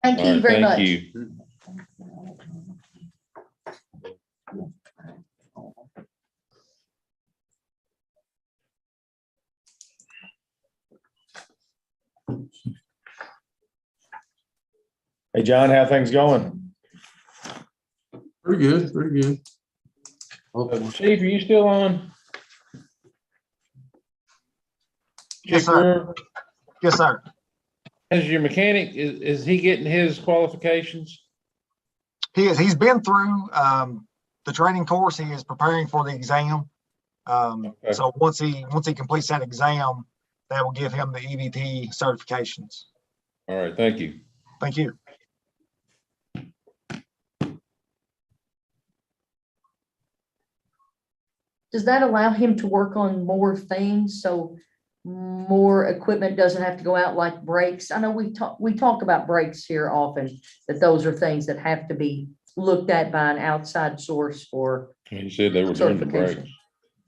Thank All you right, very thank much. you. Hey, John, how things going? Pretty good, pretty good. Okay. Chief, are you still on? Yes, Chief sir. Brewer, Yes, sir. as your mechanic, is he getting his qualifications? He's been through the training course. He is preparing for the exam. Okay. So once he completes that exam, that will give him the EVT certifications. All right, thank you. Thank you. Does that allow him to work on more things? So more equipment doesn't have to go out like brakes? I know we talk about brakes here often, that those are things that have to be looked at by an outside source for He said they were doing the brakes. certification.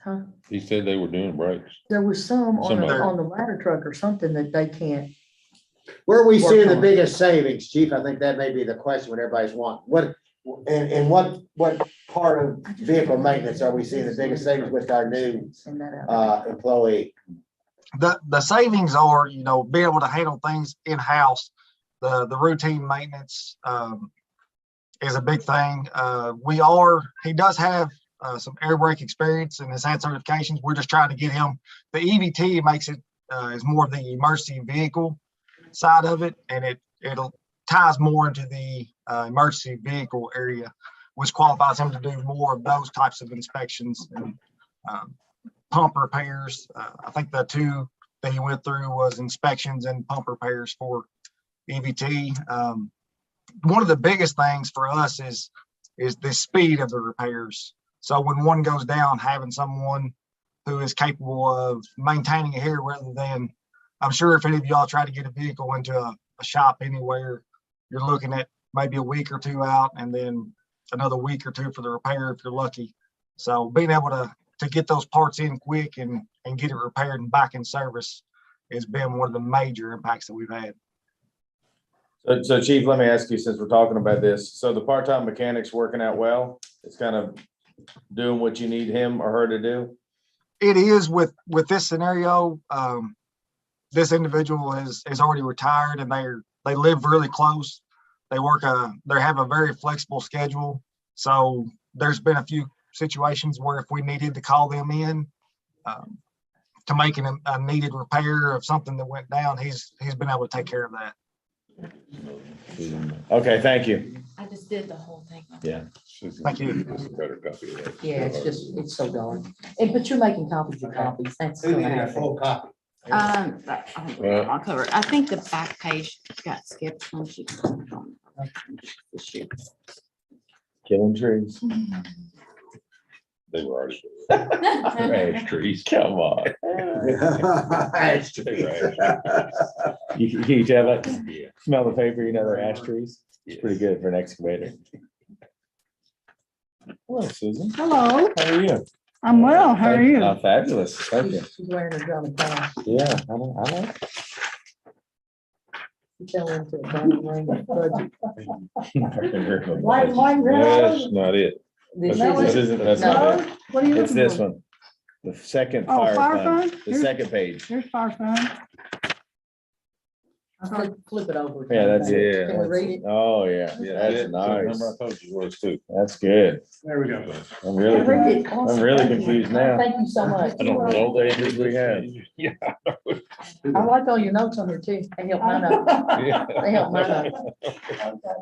Huh? He said they were doing brakes. There was some Some of them. on the ladder truck or something that they can't. Where are we Work seeing the on. biggest savings, Chief? I think that may be the question when everybody's wanting. What part of vehicle maintenance are we seeing the biggest savings with our new Send that out. employee? The savings are, being able to handle things in-house. The routine maintenance is a big thing. He does have some air brake experience and has had certifications. We're just trying to get him. The EVT makes it is more of the emergency vehicle side of it, and it'll ties more into the emergency vehicle area, which qualifies him to do more of those types of inspections and pump repairs. I think the two that he went through was inspections and pump repairs for EVT. One of the biggest things for us is the speed of the repairs. So when one goes down, having someone who is capable of maintaining it here rather than, I'm sure if any of y'all try to get a vehicle into a shop anywhere, you're looking at maybe a week or two out and then another week or two for the repair if you're lucky. So being able to get those parts in quick and get it repaired and back in service has been one of the major impacts that we've had. So Chief, let me ask you, since we're talking about this, so the part-time mechanic's working out well? It's kind of doing what you need him or her to do? It is with this scenario. This individual is already retired and they live really close. They have a very flexible schedule. So there's been a few situations where if we needed to call them in to make a needed repair of something that went down, he's been able to take care of that. Okay, thank you. I just did the whole thing. Yeah. Thank you. Just a better copy of that. Yeah, it's so dark. But you're making copies of copies. That's Who gonna needed a happen. full copy? I'll cover it. I think the back page got skipped when she. Killing trees. They were already. Ash trees. Come on. Ash They trees. were ash. You tell it, Yeah. smell the paper, you know they're ash trees. It's Yes. pretty good for an excavator. Hello, Susan. Hello, How are you? I'm well. How are you? Fabulous. Thank you. She's wearing her drum and tie. Yeah, I know. She fell into a diamond ring budget. That's not it. This This isn't, that's not it. What are you It's looking this for? one. The second Oh, fire fire fund, fund? the Here's- second page. Here's fire fund. Flip it over. Yeah, that's it. Yeah. Can we read it? Oh, yeah, Yeah, that's nice. Remember I told you was too. That's good. There we go. I'm Can really, we read it? I'm really confused now. Thank you so much. I don't know. Old ages we have. Yeah. I like all your notes on here too. They help mine out. They help mine out.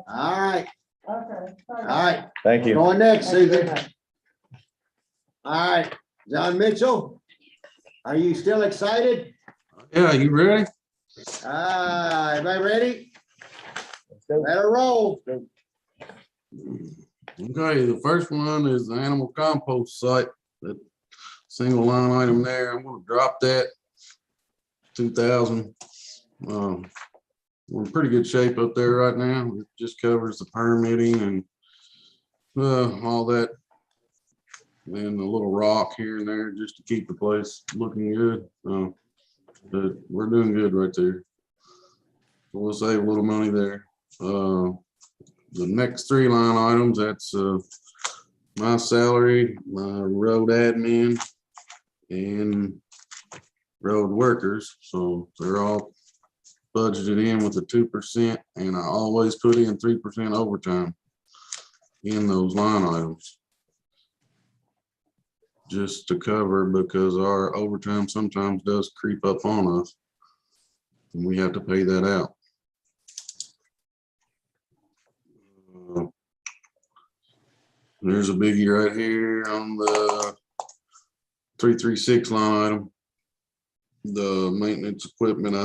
All right, Okay. all right. Thank you. Going next, Thank you very Susan. much. All right, John Mitchell, are you still excited? Yeah, you ready? Everybody ready? Let her roll. Okay, the first one is the animal compost site, that single line item there. I'm gonna drop that 2,000. We're in pretty good shape up there right now. It just covers the permitting and all that. And a little rock here and there just to keep the place looking good. But we're doing good right there. So we'll save a little money there. The next 3 line items, that's my salary, my road admin, and road workers. So they're all budgeted in with a 2%, and I always put in 3% overtime in those line items, just to cover, because our overtime sometimes does creep up on us, and we have to pay that out. There's a biggie right here on the 336 line item. The maintenance equipment,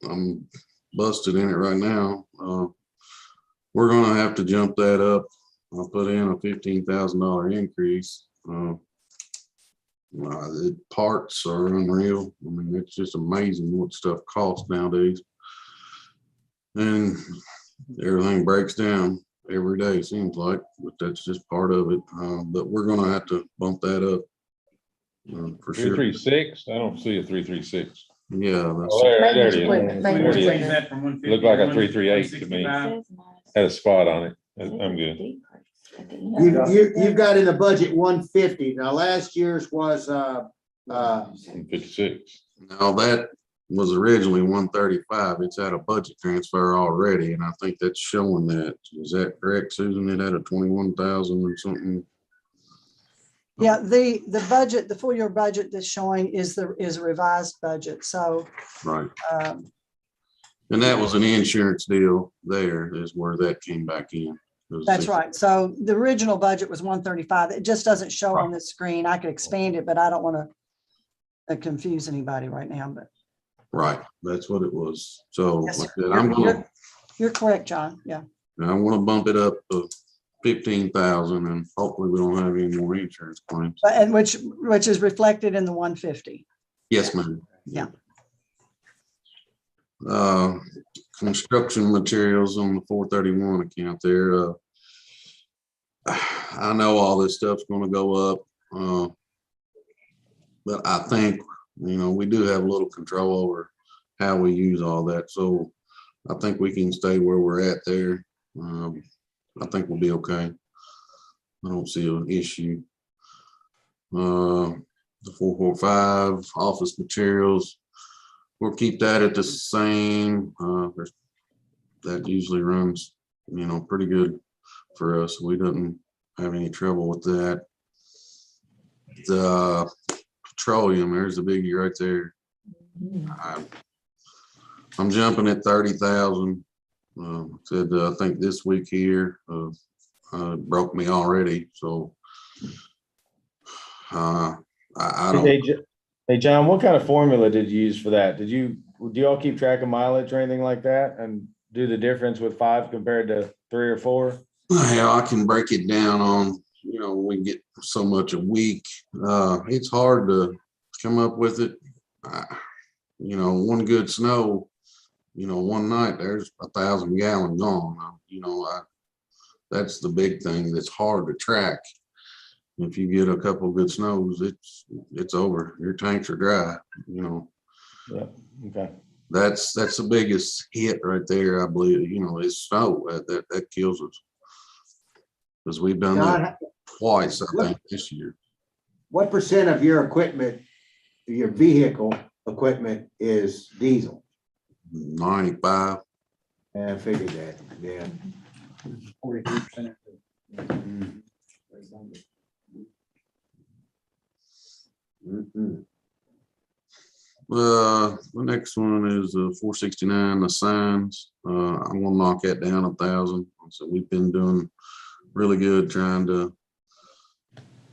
I'm busted in it right now. We're gonna have to jump that up. I'll put in a $15,000 increase. The parts are unreal. I mean, it's just amazing what stuff costs nowadays. And everything breaks down every day, seems like, but that's just part of it. But we're gonna have to bump that up for sure. 336? I don't see a 336. Yeah, Oh, that's there it Maintenance is. equipment, There maintenance it is. equipment. That from 150 Looked like a to 338 to me. 165. Had a spot on it. I'm good. You've got in the budget 150. Now, last year's was, 56. Now, that was originally 135. It's at a budget transfer already, and I think that's showing that. Is that correct, Susan? It had a 21,000 or something. Yeah, the budget, the full year budget that's showing is a revised budget. So, Right. And that was an insurance deal there, is where that came back in. that's right. So the original budget was 135. It just doesn't show on the screen. I could expand it, but I don't want to confuse anybody right now, but. Right, that's what it was. So Yes, like sir. that, You're correct, John. Yeah. I want to bump it up to 15,000, and hopefully we don't have any more insurance claims. But, and which is reflected in the 150. Yes, ma'am. Yeah. Construction materials on the 431 account there. I know all this stuff's gonna go up. But I think, we do have a little control over how we use all that. So I think we can stay where we're at there. I think we'll be okay. I don't see an issue. The 445 office materials, we'll keep that at the same. That usually runs, pretty good for us. We didn't have any trouble with that. The petroleum, there's the biggie right there. I'm jumping at 30,000. I think this week here broke me already. So I don't. Hey, John, what kind of formula did you use for that? Do you all keep track of mileage or anything like that, and do the difference with 5 compared to 3 or 4? Yeah, I can break it down on, we get so much a week. It's hard to come up with it. One good snow, one night there's 1,000 gallons gone. That's the big thing that's hard to track. If you get a couple of good snows, it's over. Your tanks are dry. Yeah. Okay. That's the biggest hit right there, I believe. Is snow that kills us, because we've done that twice, I think, this year. what percent of your equipment, your vehicle equipment is diesel? 95. I figured that, yeah. 43%. Mhm. The next one is 469, the signs. I'm gonna knock that down 1,000. So we've been doing really good trying to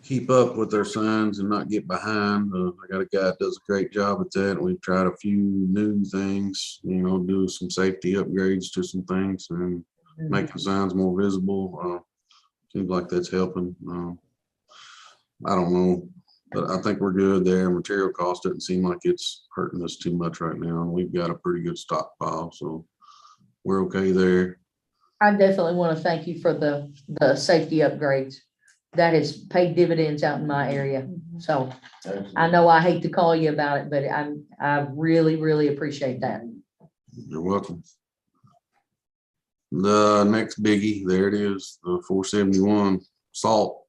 keep up with our signs and not get behind. I got a guy that does a great job at that. We've tried a few new things, do some safety upgrades to some things and making signs more visible. Seems like that's helping. I don't know, but I think we're good there. Material cost doesn't seem like it's hurting us too much right now. And we've got a pretty good stockpile, so we're okay there. I definitely want to thank you for the safety upgrades. That has paid dividends out in my area. So I know I hate to call you about it, but I really, really appreciate that. You're welcome. The next biggie, there it is, the 471 salt.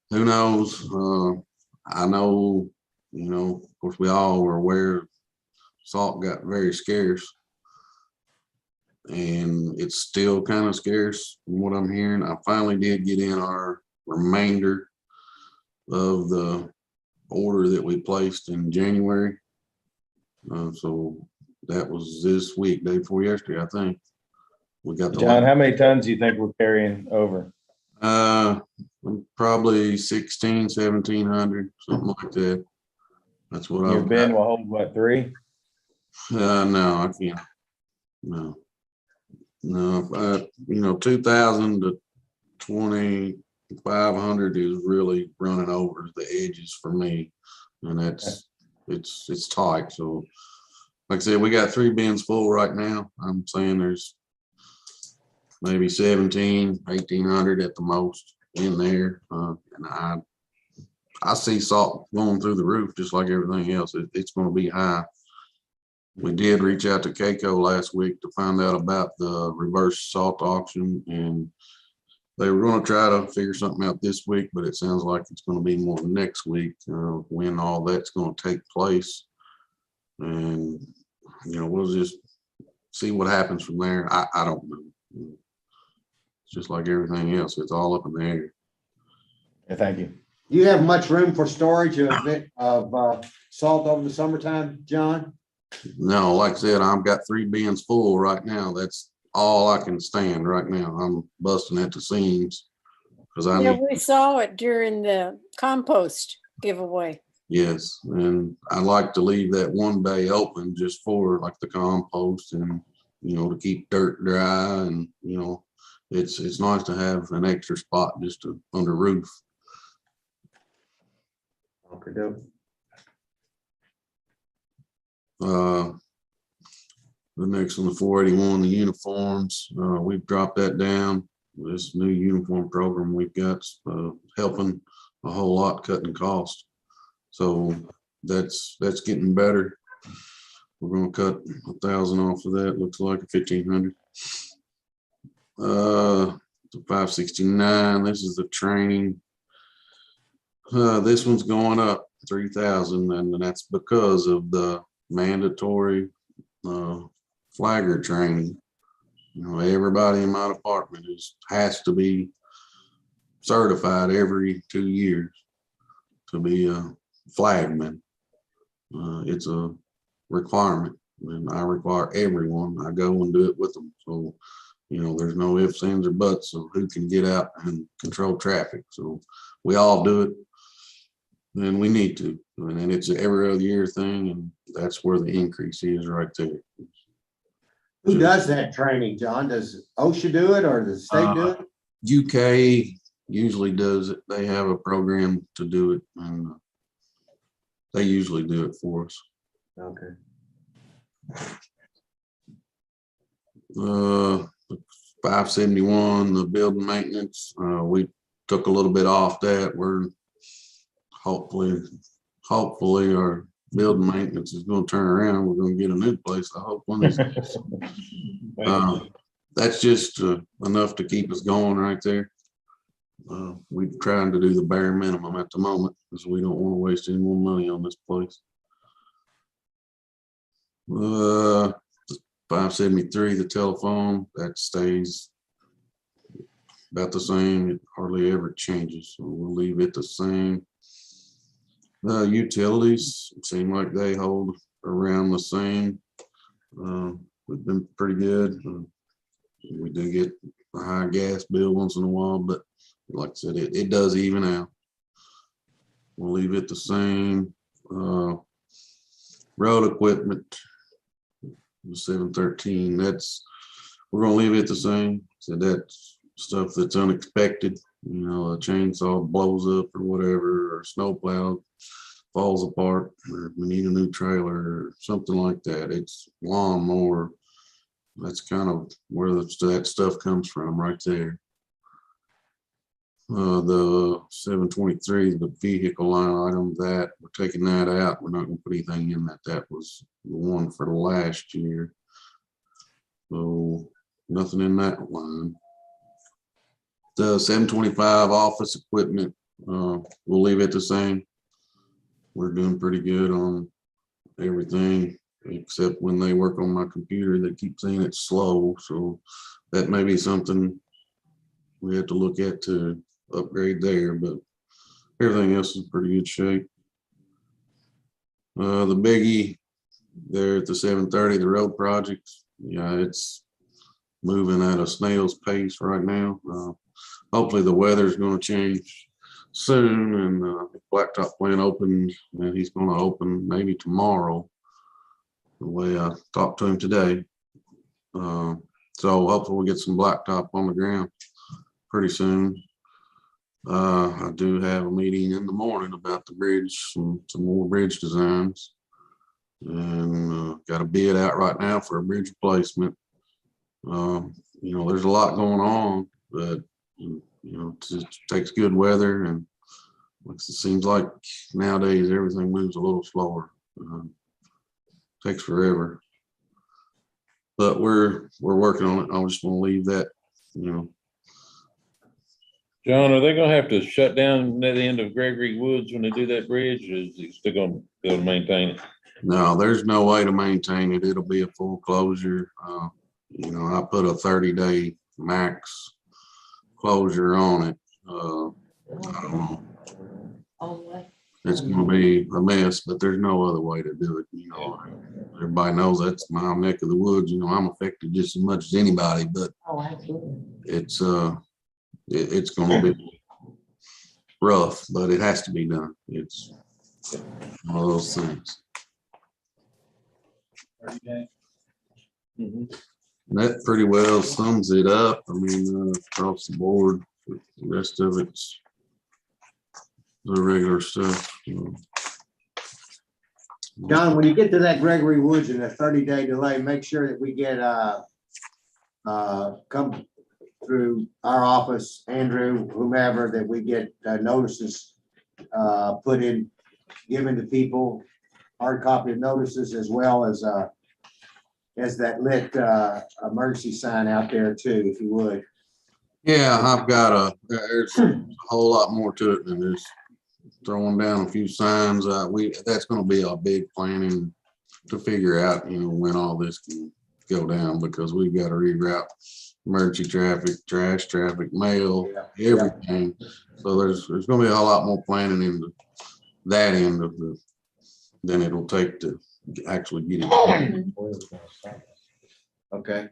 Who knows? I know, of course, we all were aware salt got very scarce. And it's still kind of scarce from what I'm hearing. I finally did get in our remainder of the order that we placed in January. So that was this week, day before yesterday, I think. We got the John, how many tons do you think we're carrying over? Probably 1,700, something like that. That's what Your I've bin got. will hold what, 3? No, I can't. No, 2,000 to 2,500 is really running over the edges for me, and it's tight. So, like I said, we got 3 bins full right now. I'm saying there's maybe 1,800 at the most in there, and I see salt going through the roof just like everything else. It's going to be high. We did reach out to Keiko last week to find out about the reverse salt auction, and they were going to try to figure something out this week, but it sounds like it's going to be more next week when all that's going to take place. And, we'll just see what happens from there. I don't know. It's just like everything else. It's all up in the air. Yeah, thank you. Do you have much room for storage of salt over the summertime, John? No, like I said, I've got 3 bins full right now. That's all I can stand right now. I'm busting at the seams because We saw it during the compost giveaway. Yes, and I like to leave that one bay open just for like the compost and to keep dirt dry, and it's nice to have an extra spot just under roof. Okay, dope. The next one, the 481, the uniforms, we've dropped that down. This new uniform program we've got helping a whole lot, cutting costs. So that's getting better. We're going to cut 1,000 off of that. Looks like 1,500. The 569. This is the training. This one's going up 3,000, and that's because of the mandatory flagger training. Everybody in my department has to be certified every 2 years to be a flagman. It's a requirement, and I require everyone. I go and do it with them. So, there's no ifs, ands, or buts of who can get out and control traffic. So we all do it, and we need to. And it's an every other year thing, and that's where the increase is right there. Who does that training, John? Does OSHA do it or does the state do it? UK usually does it. They have a program to do it, and they usually do it for us. Okay. 571, the building maintenance. We took a little bit off that. We're hopefully our building maintenance is going to turn around. We're going to get a new place. I hope one of these days. That's just enough to keep us going right there. We're trying to do the bare minimum at the moment because we don't want to waste any more money on this place. 573, the telephone, that stays about the same. It hardly ever changes, so we'll leave it the same. Utilities seem like they hold around the same. We've been pretty good. We do get a high gas bill once in a while, but like I said, it does even out. We'll leave it the same. Road equipment, 713, we're gonna leave it the same. So that's stuff that's unexpected, you know, a chainsaw blows up or whatever, or snowplow falls apart, or we need a new trailer or something like that. It's lawnmower. That's kind of where that stuff comes from right there. The 723, the vehicle line item, that we're taking that out. We're not gonna put anything in that. That was the one for the last year. So nothing in that line. The 725 office equipment, we'll leave it the same. We're doing pretty good on everything, except when they work on my computer, they keep saying it's slow. So that may be something we have to look at to upgrade there, but everything else is pretty good shape. The biggie there at the 730, the road projects, yeah, it's moving at a snail's pace right now. Hopefully the weather's going to change soon, and the blacktop plant opened, and he's going to open maybe tomorrow, the way I talked to him today. So hopefully we'll get some blacktop on the ground pretty soon. I do have a meeting in the morning about the bridge, some more bridge designs, and got a bid out right now for a bridge replacement. You know, there's a lot going on, but you know, it just takes good weather, and it seems like nowadays everything moves a little slower. Takes forever, but we're working on it. I just want to leave that, you know. John, are they gonna have to shut down near the end of Gregory Woods when they do that bridge, or is it still gonna be able to maintain it? No, there's no way to maintain it. It'll be a full closure. You know, I put a 30-day max closure on it. I don't know. It's gonna be a mess, but there's no other way to do it. You know, everybody knows that's my neck of the woods. You know, I'm affected just as much as anybody, but it's gonna be rough, but it has to be done. It's one of those things. That pretty well sums it up. I mean, across the board, the rest of it's the regular stuff. John, when you get to that Gregory Woods and a 30-day delay, make sure that we get come through our office, Andrew, whomever, that we get notices put in, given to people, hard copy of notices, as well as that lit emergency sign out there too, if you would. Yeah, there's a whole lot more to it than just throwing down a few signs. That's going to be a big planning to figure out, you know, when all this can go down, because we've got to reroute emergency traffic, trash traffic, mail, everything. So there's going to be a whole lot more planning into that end of than it'll take to actually get it. Okay.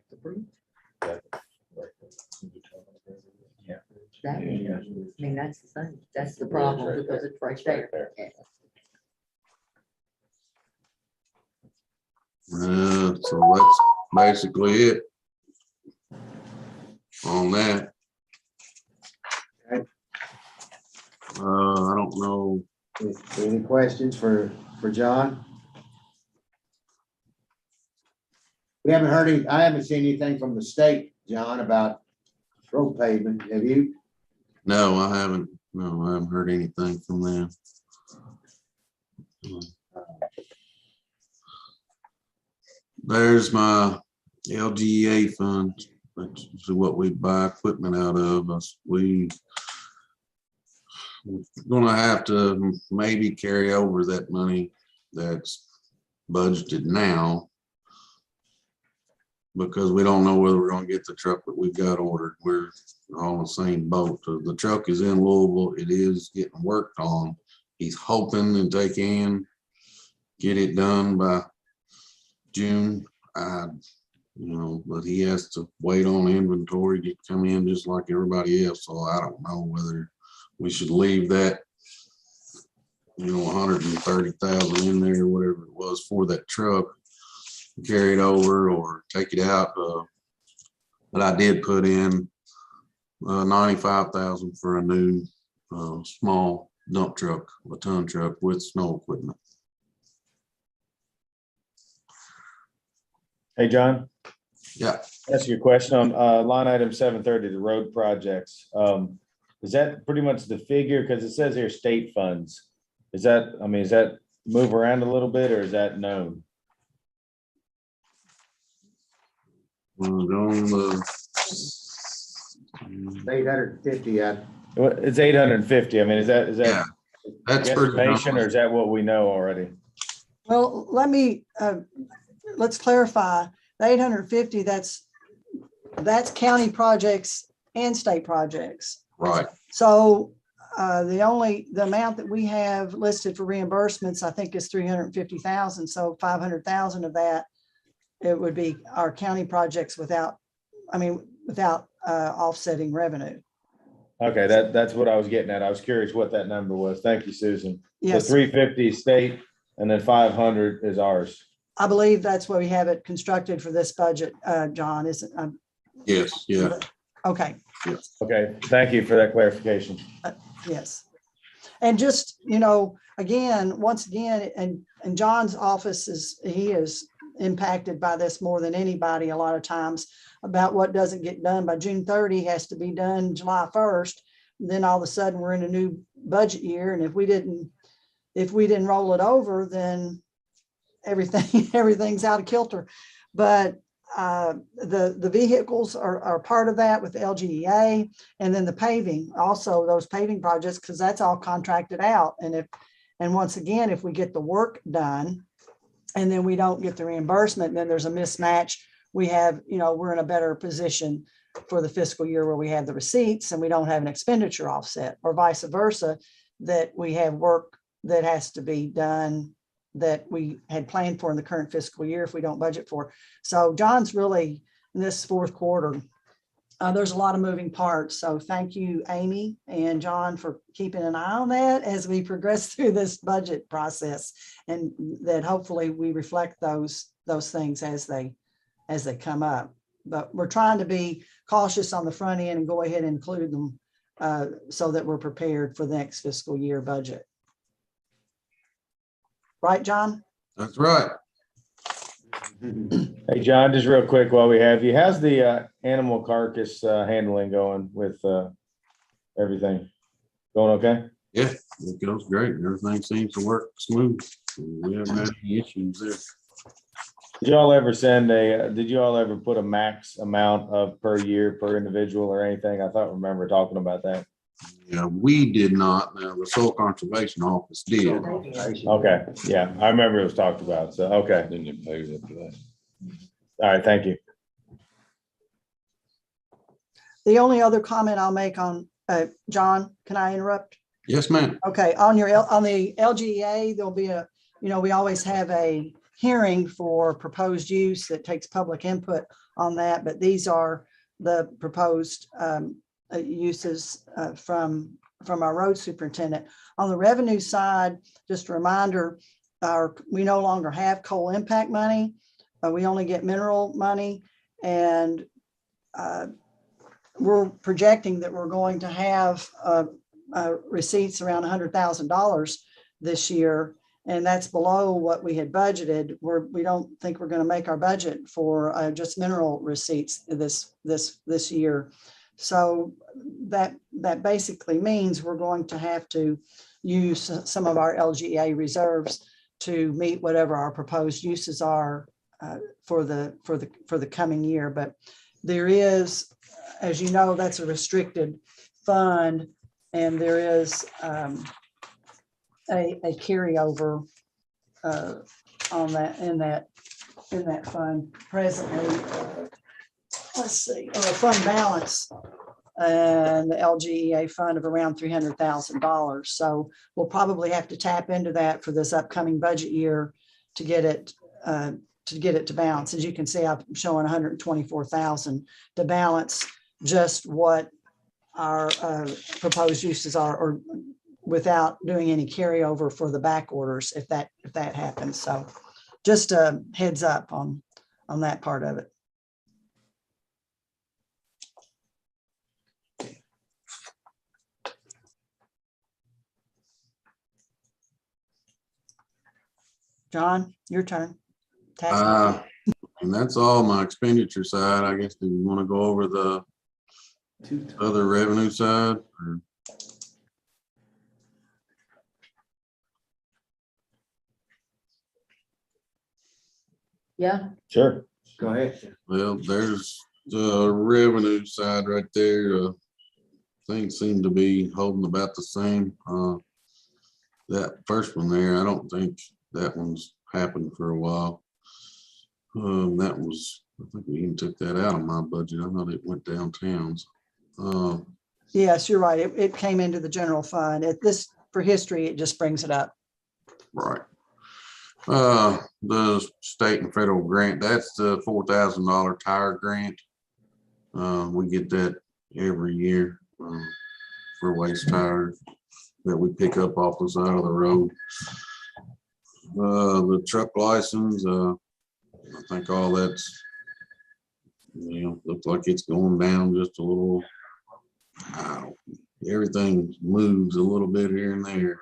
I mean, that's the thing. That's the problem, because it's right there. So that's basically it on that. I don't know. Any questions for John? We haven't heard any, I haven't seen anything from the state, John, about road pavement. Have you? No, I haven't. No, I haven't heard anything from them. There's my LGA fund. That's what we buy equipment out of. We're gonna have to maybe carry over that money that's budgeted now, because we don't know whether we're gonna get the truck that we've got ordered. We're all in the same boat. So the truck is in Louisville. It is getting worked on. he's hoping that they can get it done by June. But he has to wait on inventory to come in just like everybody else. So I don't know whether we should leave that, 130,000 in there, whatever it was for that truck, carry it over or take it out. But I did put in 95,000 for a new small dump truck, a ton truck with snow equipment. Hey, John, Yeah, that's your question on line item 730, the road projects. Is that pretty much the figure? Because it says here state funds. Is that move around a little bit or is that known? on 850, It's 850. I mean, is that yeah, that's pretty guesstimation or is that what we know already? Well, let's clarify, the 850, that's county projects and state projects. right. So the amount that we have listed for reimbursements, I think is 350,000. So 500,000 of that, it would be our county projects without offsetting revenue. Okay, that's what I was getting at. I was curious what that number was. Thank you, Susan. Yes. The 350 state and then 500 is ours. I believe that's where we have it constructed for this budget, John, isn't it? Yes, yeah. Okay, Okay, thank you for that clarification. yes. And just, once again, and John's office he is impacted by this more than anybody a lot of times about what doesn't get done by June 30 has to be done July 1st. Then all of a sudden we're in a new budget year. And if we didn't roll it over, then everything's out of kilter. But the vehicles are part of that with the LGEA, and then the paving, also those paving projects, because that's all contracted out. And once again, if we get the work done and then we don't get the reimbursement, then there's a mismatch. We have, we're in a better position for the fiscal year where we have the receipts and we don't have an expenditure offset, or vice versa, that we have work that has to be done that we had planned for in the current fiscal year if we don't budget for. So John's really, in this fourth quarter, there's a lot of moving parts. So thank you, Amy and John, for keeping an eye on that as we progress through this budget process, and that hopefully we reflect those things as they come up. But we're trying to be cautious on the front end and go ahead and include them so that we're prepared for the next fiscal year budget. Right, John? That's right. Hey, John, just real quick while we have you, how's the animal carcass handling going with everything? Going okay? Yeah, it goes great. Everything seems to work smooth. We haven't had any issues there. Did you all ever put a max amount of per year per individual or anything? I remember talking about that. Yeah, we did not. Now, the Soil Conservation Office did. Okay, yeah, I remember it was talked about. So, okay. Then you pay after that. All right, thank you. The only other comment I'll make on, John, can I interrupt? Yes, ma'am. Okay, on the LGEA, there'll be we always have a hearing for proposed use that takes public input on that, but these are the proposed uses from our road superintendent. On the revenue side, just a reminder, we no longer have coal impact money. We only get mineral money, and we're projecting that we're going to have receipts around $100,000 this year, and that's below what we had budgeted. We don't think we're going to make our budget for just mineral receipts this year. So that basically means we're going to have to use some of our LGA reserves to meet whatever our proposed uses are for the coming year. But there is, as you know, that's a restricted fund, and there is a carryover on that in that fund presently. Let's see, or a fund balance and the LGEA fund of around $300,000. So we'll probably have to tap into that for this upcoming budget year to get it to balance. As you can see, I'm showing 124,000 to balance just what our proposed uses are, or without doing any carryover for the back orders if that happens. So just a heads up on that part of it. John, your turn. Tax. And that's all my expenditure side. I guess, do you want to go over the other revenue side? Or- Yeah, Sure. Go ahead. Well, there's the revenue side right there. Things seem to be holding about the same. That first one there, I don't think that one's happened for a while. That was, I think we even took that out of my budget. I thought it went downtown. Yes, you're right. It came into the general fund. For history, it just brings it up. Right. The state and federal grant, that's the $4,000 tire grant. We get that every year for waste tires that we pick up off the side of the road. The truck license, I think all that's, looks like it's going down just a little. Everything moves a little bit here and there.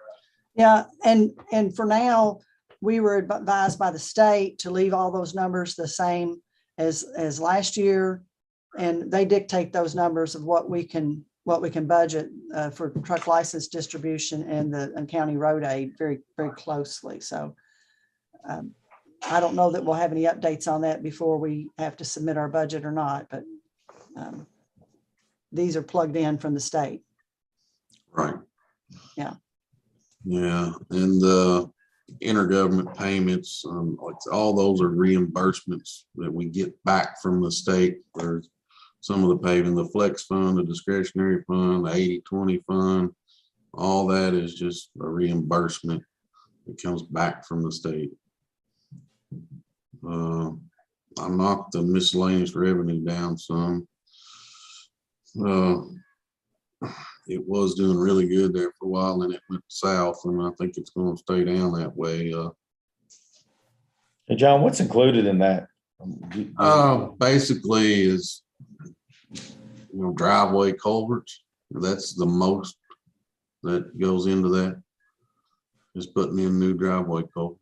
Yeah, and for now, we were advised by the state to leave all those numbers the same as last year. And they dictate those numbers of what we can budget for truck license distribution and county road aid very, very closely. So I don't know that we'll have any updates on that before we have to submit our budget or not, but these are plugged in from the state. Right. Yeah. Yeah, and the intergovernment payments, like all those are reimbursements that we get back from the state for some of the paving, the flex fund, the discretionary fund, the 80/20 fund, all that is just a reimbursement that comes back from the state. I knocked the miscellaneous revenue down some. It was doing really good there for a while, and it went south, and I think it's going to stay down that way. Hey, John, what's included in that? Basically is, driveway culverts. That's the most that goes into that, is putting in new driveway culverts.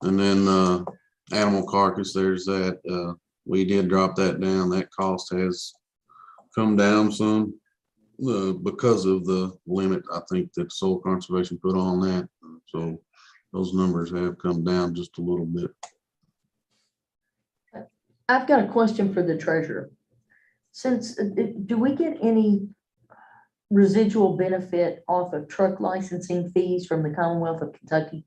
And then animal carcass, there's that. We did drop that down. That cost has come down some because of the limit, I think, that soil conservation put on that. So those numbers have come down just a little bit. I've got a question for the treasurer. Do we get any residual benefit off of truck licensing fees from the Commonwealth of Kentucky,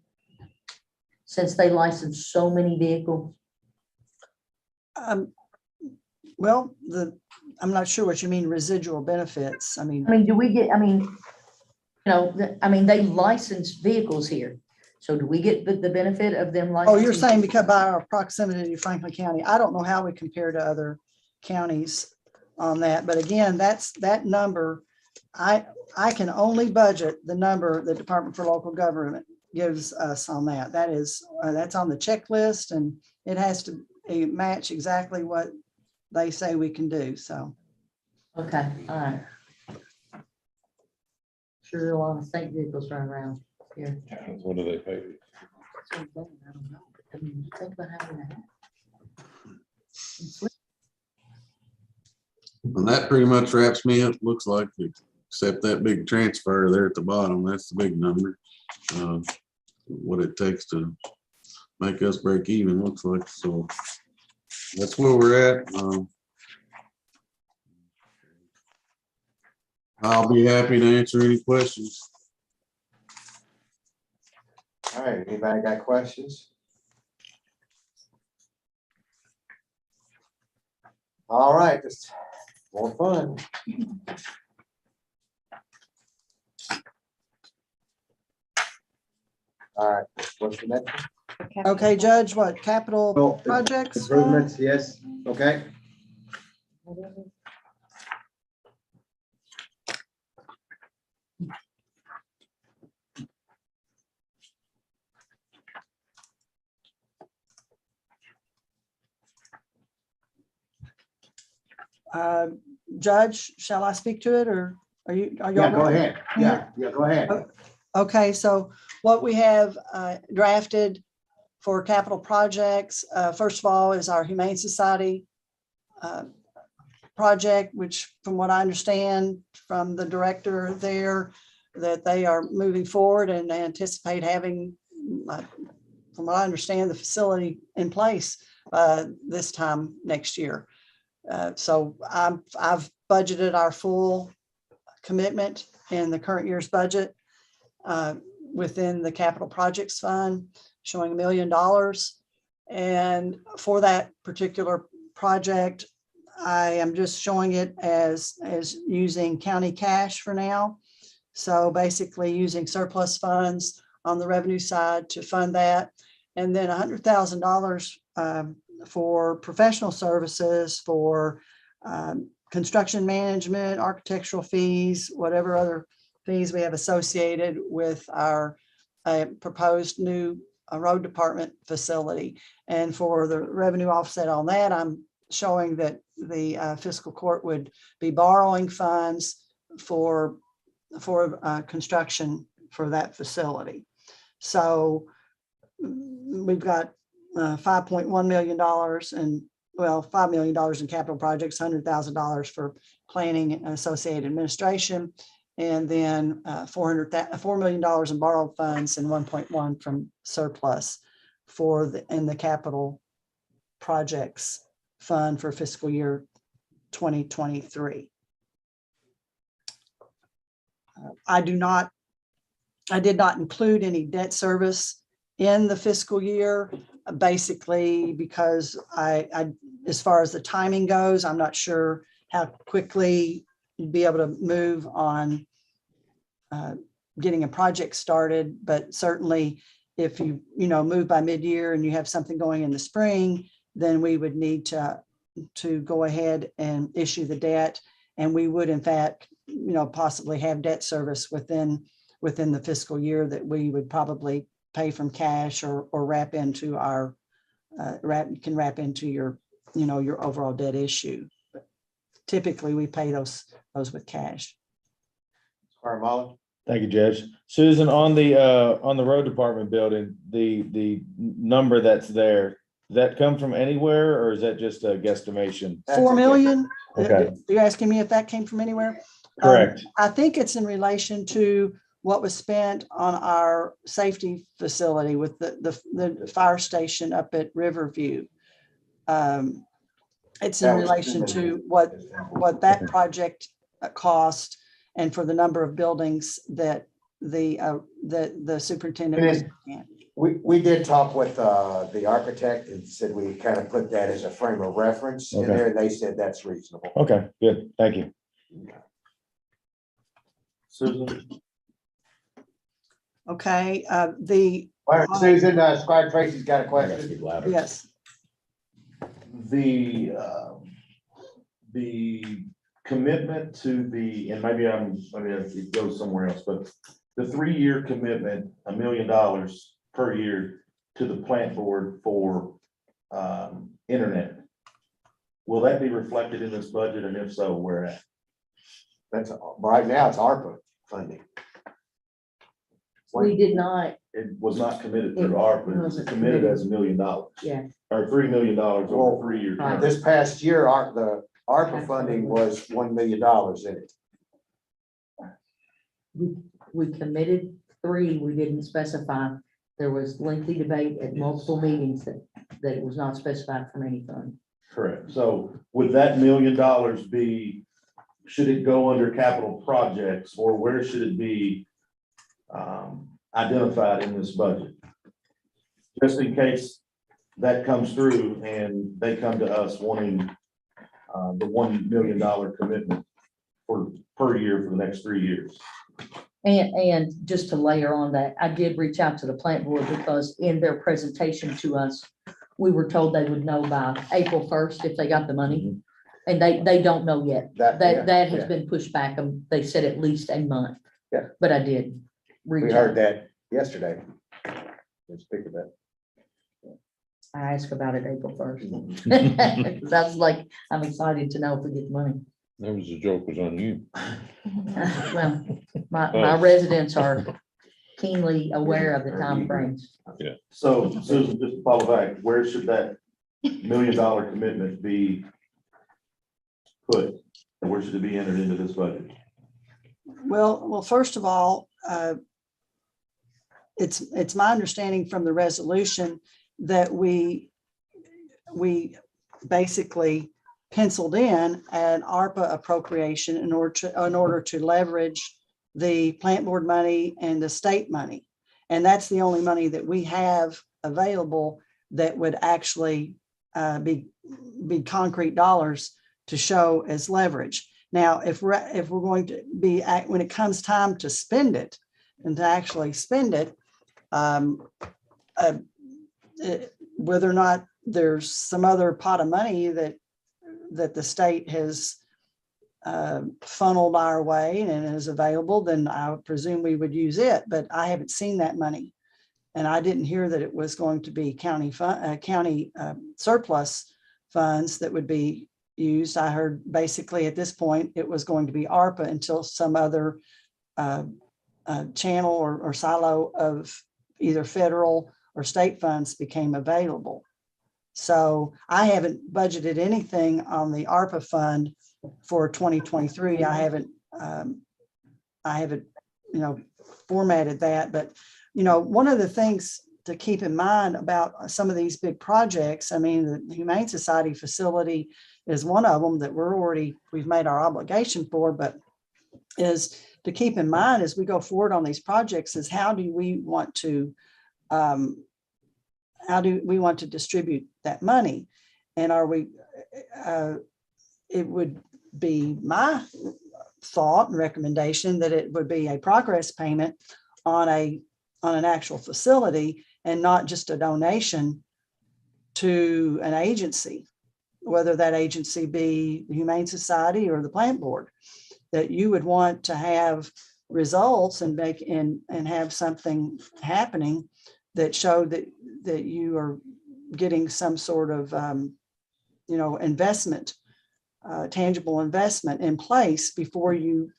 since they license so many vehicles? Well, I'm not sure what you mean residual benefits. Do we get, they license vehicles here. So do we get the benefit of them licensing? Oh, you're saying because by our proximity to Franklin County. I don't know how we compare to other counties on that, but again, that number, I can only budget the number the Department for Local Government gives us on that. That's on the checklist, and it has to match exactly what they say we can do. So. Okay, all right. Sure, there are a lot of state vehicles running around here. What do they pay? I don't know. Think about having that. And that pretty much wraps me up, looks like, except that big transfer there at the bottom. That's the big number. What it takes to make us break even, looks like. So that's where we're at. I'll be happy to answer any questions. All right, anybody got questions? All right, just more fun. All right, what's the next one? Okay, Judge, what, capital Oh, projects? Improvements, yes, okay. Judge, shall I speak to it or are you? Yeah, go ahead. Yeah, go ahead. Okay, so what we have drafted for capital projects, first of all, is our Humane Society project, which from what I understand from the director there, that they are moving forward and they anticipate having, from what I understand, the facility in place this time next year. So I've budgeted our full commitment in the current year's budget within the capital projects fund, showing $1 million. And for that particular project, I am just showing it as using county cash for now. So basically using surplus funds on the revenue side to fund that. And then $100,000 for professional services, for construction management, architectural fees, whatever other fees we have associated with our proposed new road department facility. And for the revenue offset on that, I'm showing that the fiscal court would be borrowing funds for construction for that facility. So we've got $5.1 million and $5 million in capital projects, $100,000 for planning and associated administration, and then $4 million in borrowed funds and 1.1 from surplus in the capital projects fund for fiscal year 2023. I did not include any debt service in the fiscal year, basically because as far as the timing goes, I'm not sure how quickly you'd be able to move on getting a project started, but certainly if you move by mid-year and you have something going in the spring, then we would need to go ahead and issue the debt, and we would in fact possibly have debt service within the fiscal year that we would probably pay from cash or wrap into our wrap into your your overall debt issue. But typically we pay those with cash. Molly. Thank you, Judge. Susan, on the road department building, the number that's there, does that come from anywhere or is that just a guesstimation? 4 million. Okay. You're asking me if that came from anywhere? Correct. I think it's in relation to what was spent on our safety facility with the fire station up at Riverview. It's in relation to what that project cost and for the number of buildings that the superintendent was looking at. We did talk with the architect and said we kind of put that as a frame of reference in there. They said that's reasonable. Okay, good. Thank you. Susan? Okay, Susan, Squire Tracy's got a question. yes. The commitment to and maybe it goes somewhere else, but the 3-year commitment, $1 million per year to the plant board for internet. Will that be reflected in this budget? And if so, where at? That's right now it's ARPA funding. We did not, It was not committed through ARPA, it was committed as $1 million. yeah. Or $3 million over 3 years. Right. This past year, the ARPA funding was $1 million in it. We committed 3, we didn't specify. There was lengthy debate at multiple meetings that it was not specified from any fund. Correct. So would that $1 million be, should it go under capital projects or where should it be identified in this budget? Just in case that comes through and they come to us wanting the $1 million commitment per year for the next 3 years. And just to layer on that, I did reach out to the plant board because in their presentation to us, we were told they would know by April 1st if they got the money. And they don't know yet. That has been pushed back. They said at least a month. Yeah. But I did reach out. We heard that yesterday. Let's speak of that. I asked about it April 1st. Because I was like, I'm excited to know if we get the money. That was the joke was on you. Well, my residents are keenly aware of the timeframes. So Susan, just to follow back, where should that $1 million commitment be put? And where should it be entered into this budget? Well, first of all, it's my understanding from the resolution that we basically penciled in an ARPA appropriation in order to leverage the plant board money and the state money. And that's the only money that we have available that would actually be concrete dollars to show as leverage. Now, if we're going to be, when it comes time to spend it and to actually spend it, whether or not there's some other pot of money that the state has funneled our way and is available, then I would presume we would use it. But I haven't seen that money, and I didn't hear that it was going to be county surplus funds that would be used. I heard basically at this point it was going to be ARPA until some other channel or silo of either federal or state funds became available. So I haven't budgeted anything on the ARPA fund for 2023. I haven't, formatted that. But, one of the things to keep in mind about some of these big projects, I mean, the Humane Society facility is one of them that we've made our obligation for, but is to keep in mind as we go forward on these projects is how do we want to distribute that money? And it would be my thought and recommendation that it would be a progress payment on an actual facility and not just a donation to an agency, whether that agency be the Humane Society or the Plant Board, that you would want to have results and have something happening that showed that you are getting some sort of investment, tangible investment in place before you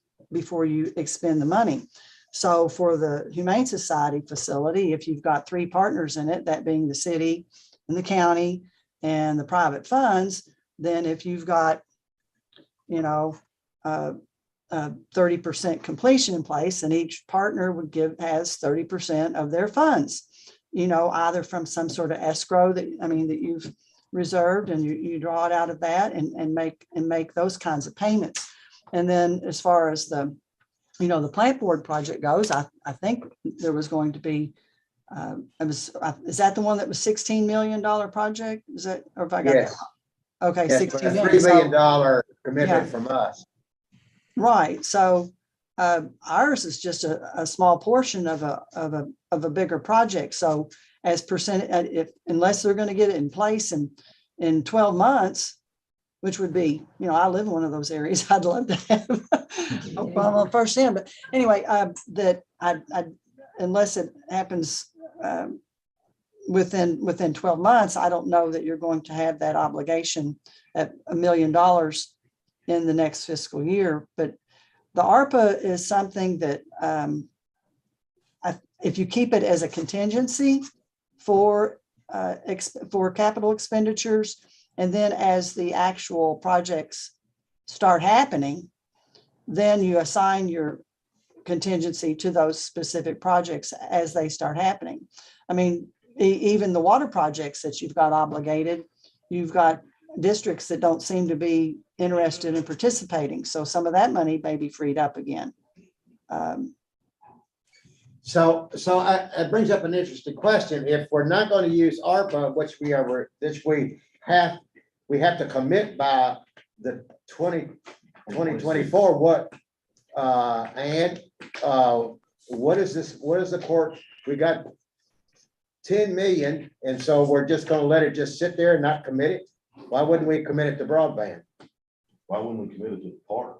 expend the money. So for the Humane Society facility, if you've got 3 partners in it, that being the city and the county and the private funds, then if you've got 30% completion in place, and each partner has 30% of their funds, either from some sort of escrow that you've reserved, and you draw it out of that and make those kinds of payments. And then as far as the plant board project goes, I think there was going to be, is that the one that was $16 million project? Is that, or if I got that? Okay, Yes, $16 $3 million. million commitment from us. Right. So ours is just a small portion of a bigger project. So as percent, unless they're going to get it in place in 12 months, which would be, I live in one of those areas. I'd love to have on first hand. But anyway, that unless it happens within 12 months, I don't know that you're going to have that obligation at $1 million in the next fiscal year. But the ARPA is something that if you keep it as a contingency for capital expenditures, and then as the actual projects start happening, then you assign your contingency to those specific projects as they start happening. I mean, even the water projects that you've got obligated, you've got districts that don't seem to be interested in participating. So some of that money may be freed up again. So it brings up an interesting question. If we're not going to use ARPA, which we have to commit by the 2024, what, what is this, what is the court, we got 10 million, and so we're just gonna let it just sit there and not commit it? Why wouldn't we commit it to broadband? Why wouldn't we commit it to the park?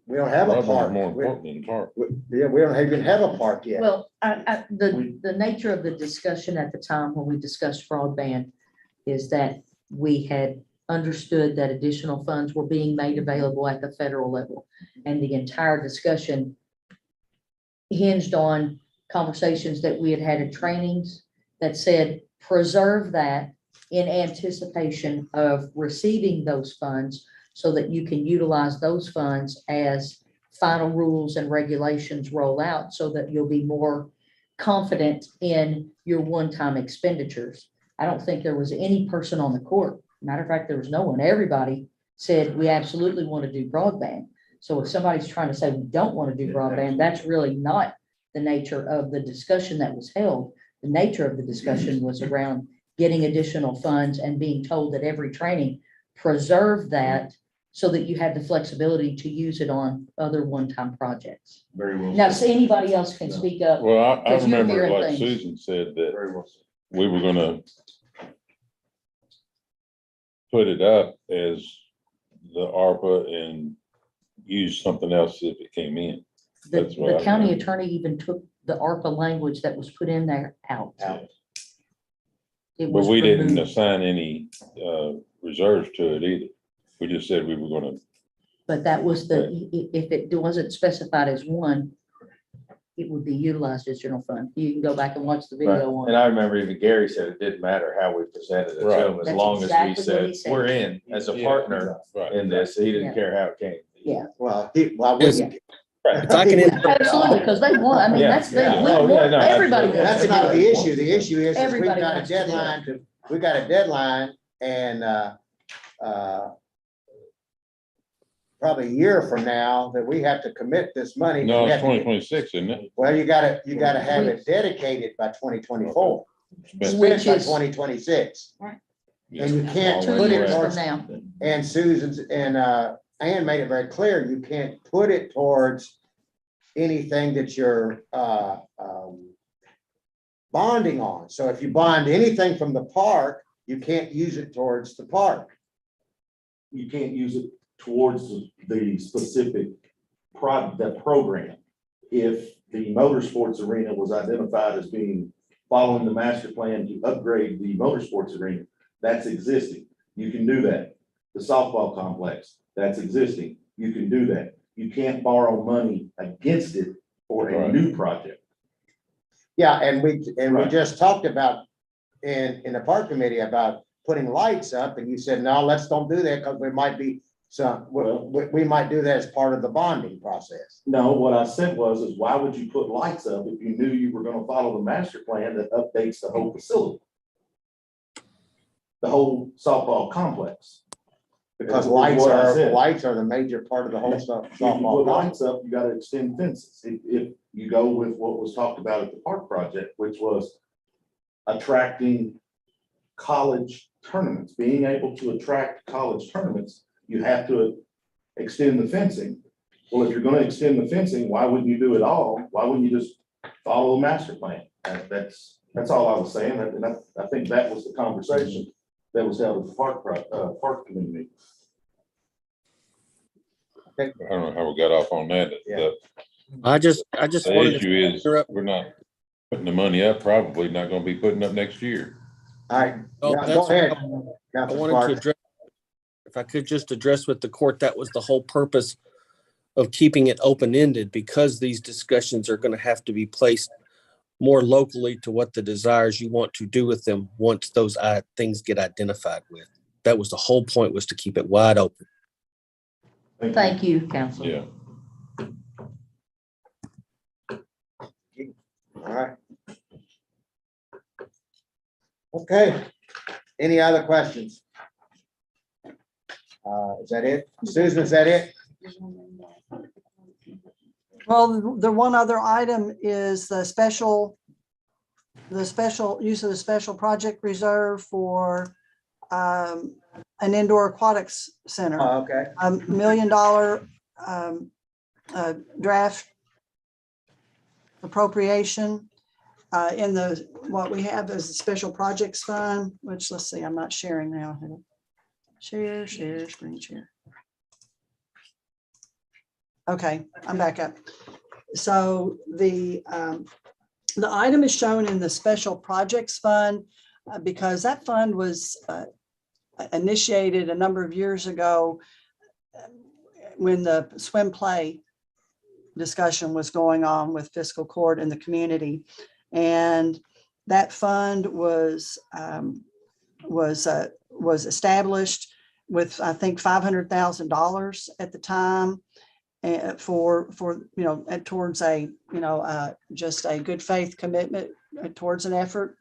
We don't have a Broadband's park. more important than the park. Yeah, we don't even have a park yet. Well, the nature of the discussion at the time when we discussed broadband is that we had understood that additional funds were being made available at the federal level. And the entire discussion hinged on conversations that we had had in trainings that said, preserve that in anticipation of receiving those funds so that you can utilize those funds as final rules and regulations roll out so that you'll be more confident in your one-time expenditures. I don't think there was any person on the court. Matter of fact, there was no one. Everybody said, we absolutely want to do broadband. So if somebody's trying to say we don't want to do broadband, that's really not the nature of the discussion that was held. The nature of the discussion was around getting additional funds and being told that every training, preserve that so that you have the flexibility to use it on other one-time projects. Very well. Now, so anybody else can speak up. Well, I 'Cause you're remember, hearing like things. Susan said, that Very well. we were gonna put it up as the ARPA and use something else if it came in. The, That's what the I county remember. attorney even took the ARPA language that was put in there out. It But was we didn't removed. assign any reserves to it either. We just said we were gonna, But that was if it wasn't specified as one, it would be utilized as general fund. You can go back and watch the Right. video on. And I remember even Gary said it didn't matter how we presented it to Right. him, as That's long as exactly we what said, he said. we're in as a Yeah. partner right. in this. He didn't Yeah. care how it came. Yeah, Well, well, Yes. we- If I can absolutely, because they want, I mean, Yeah. that's, Yeah. we Oh, yeah, want, no, everybody. absolutely. wants that's to not do the it. issue. The issue is we've Everybody got a wants to do it. deadline we got a deadline and probably a year from now that we have to commit this money. No, We it's have to- 2026, isn't it? Well, you gotta have it dedicated by 2024, But- Which spent by is- 2026. Yeah. And you can't Two put it years from towards, now. and Susan's, and Ann made it very clear, you can't put it towards anything that you're bonding on. So if you bond anything from the park, you can't use it towards the park. You can't use it towards the specific that program. If the motorsports arena was identified as being, following the master plan to upgrade the motorsports arena, that's existing. You can do that. The softball complex, that's existing. You can do that. You can't borrow money against it for a Right. new project. Yeah, and we Right. just talked about in the park committee about putting lights up, and you said, no, let's don't do that because we might be we might do that as part of the bonding process. No, what I said was, is why would you put lights up if you knew you were gonna follow the master plan that updates the whole facility? The whole softball complex. Because That's what I said. lights are the major part of the whole stuff. If you put lights up, you gotta extend fences. If you go with what was talked about at the park project, which was attracting college tournaments, being able to attract college tournaments, you have to extend the fencing. Well, if you're gonna extend the fencing, why wouldn't you do it all? Why wouldn't you just follow the master plan? That's all I was saying, and I think that was the conversation that was held at the park committee. I don't know how we got off on that. Yeah. I just The wanted issue to is, interrupt. we're not putting the money up, probably not gonna be putting up next year. All right, Oh, yeah, go that's- ahead. I Councilor wanted to Sparks. address, if I could just address with the court, that was the whole purpose of keeping it open-ended, because these discussions are going to have to be placed more locally to what the desires you want to do with them once those things get identified with. That was the whole point, was to keep it wide open. Thank you, Counselor. Yeah. All right. Okay, any other questions? Is that it? Susan, is that it? Well, the one other item is the special use of the special project reserve for an indoor aquatics center, Okay. $1 million draft appropriation in what we have is the special projects fund, which let's see, I'm not sharing now. Share, screen share. Okay, I'm back up. So the item is shown in the special projects fund because that fund was initiated a number of years ago when the swim play discussion was going on with fiscal court and the community. And that fund was established with, I think, $500,000 at the time for towards a just a good faith commitment towards an effort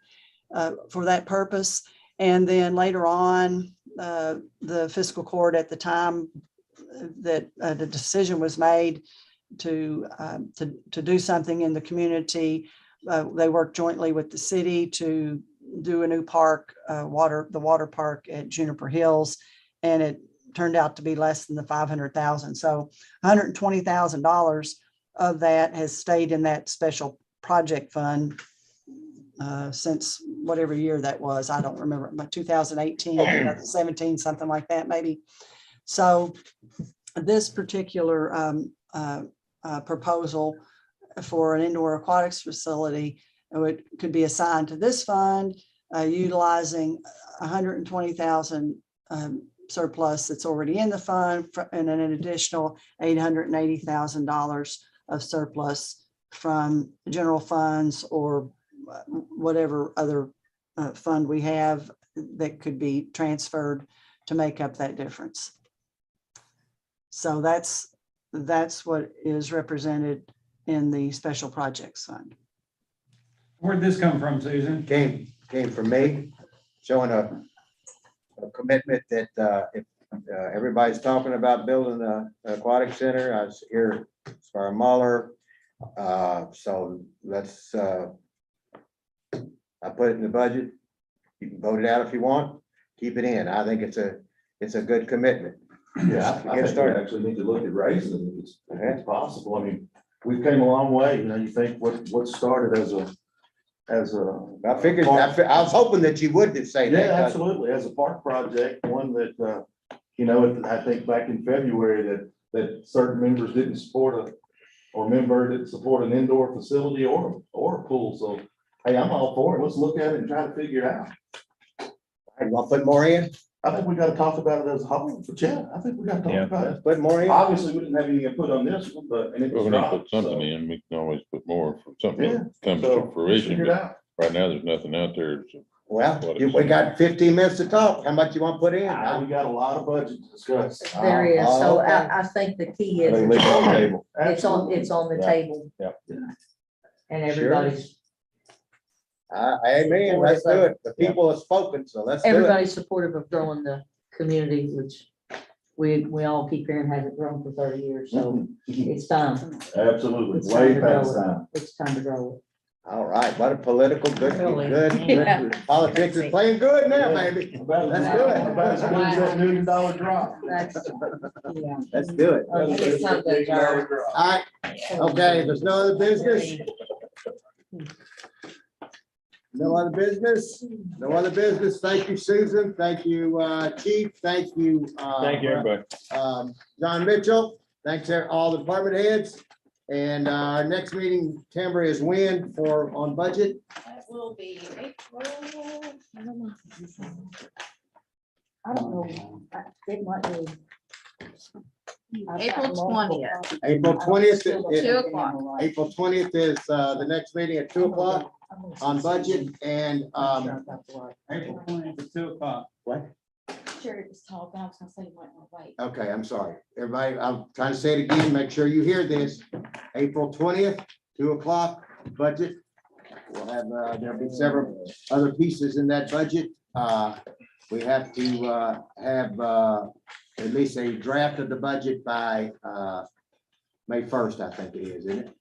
for that purpose. And then later on, the fiscal court at the time that the decision was made to do something in the community, they worked jointly with the city to do a new park, the water park at Juniper Hills, and it turned out to be less than the 500,000. So $120,000 of that has stayed in that special project fund since whatever year that was. I don't remember, but 2018, 2017, something like that, maybe. So this particular proposal for an indoor aquatics facility could be assigned to this fund, utilizing 120,000 surplus that's already in the fund, and an additional $880,000 of surplus from general funds or whatever other fund we have that could be transferred to make up that difference. So that's what is represented in the special projects fund. Where'd this come from, Susan? Came from me, showing a commitment that if everybody's talking about building an aquatic center, I was here as far as Muller. So let's, I put it in the budget. You can vote it out if you want, keep it in. I think it's a good commitment. Yeah, I think we actually need to look at raising it if it's possible. I mean, we've came a long way, you think what started as a. I figured, I was hoping that you would say that. Yeah, absolutely. As a park project, one that, I think back in February that certain members didn't support member didn't support an indoor facility or a pool. So, hey, I'm all for it. Let's look at it and try to figure it out. You want to put more in? I think we got to talk about it as a whole, but yeah, I think we got to talk about it. Put more in. Obviously, we didn't have any input on this one, but. And it We're was gonna dropped, put something so, in, we can always put more for something Yeah, that comes so, to fruition, figure it but out. right now, there's nothing out there. So Well, we got 15 minutes to talk. How much you want to put in? We got a lot of budget to discuss. There is, so okay. I think the key is Leave it on the table. it's on the Yeah. table. Yep. And everybody's, Amen, let's do it. The people have spoken, so let's do it. everybody's supportive of growing the community, which we all keep hearing hasn't grown for 30 years, so it's time. Absolutely, It's time way to past grow it. time. It's time to grow it. All right, what a political, good, Really? good. Politics is playing good now, baby. About Let's do it. as good as that $1 million drop. That's, yeah. Let's do it. It's time to adjourn. All right, okay, there's no other business? No other business? No other business. Thank you, Susan. Thank you, Chief. Thank you. Thank you, everybody. John Mitchell. Thanks to all the department heads. And our next meeting, Tamara, is when on budget? That will be April. I don't know. It might be. April 20th. April 20th. 2 o'clock. April 20th is the next meeting at 2 o'clock on budget and April 20th, 2 o'clock. what? Sure, it was talking. I was gonna say you might want to wait. Okay, I'm sorry. Everybody, I'm trying to say it again, make sure you hear this. April 20th, 2 o'clock, budget. We'll have, there'll be several other pieces in that budget. We have to have at least a draft of the budget by May 1st, I think it is, isn't it?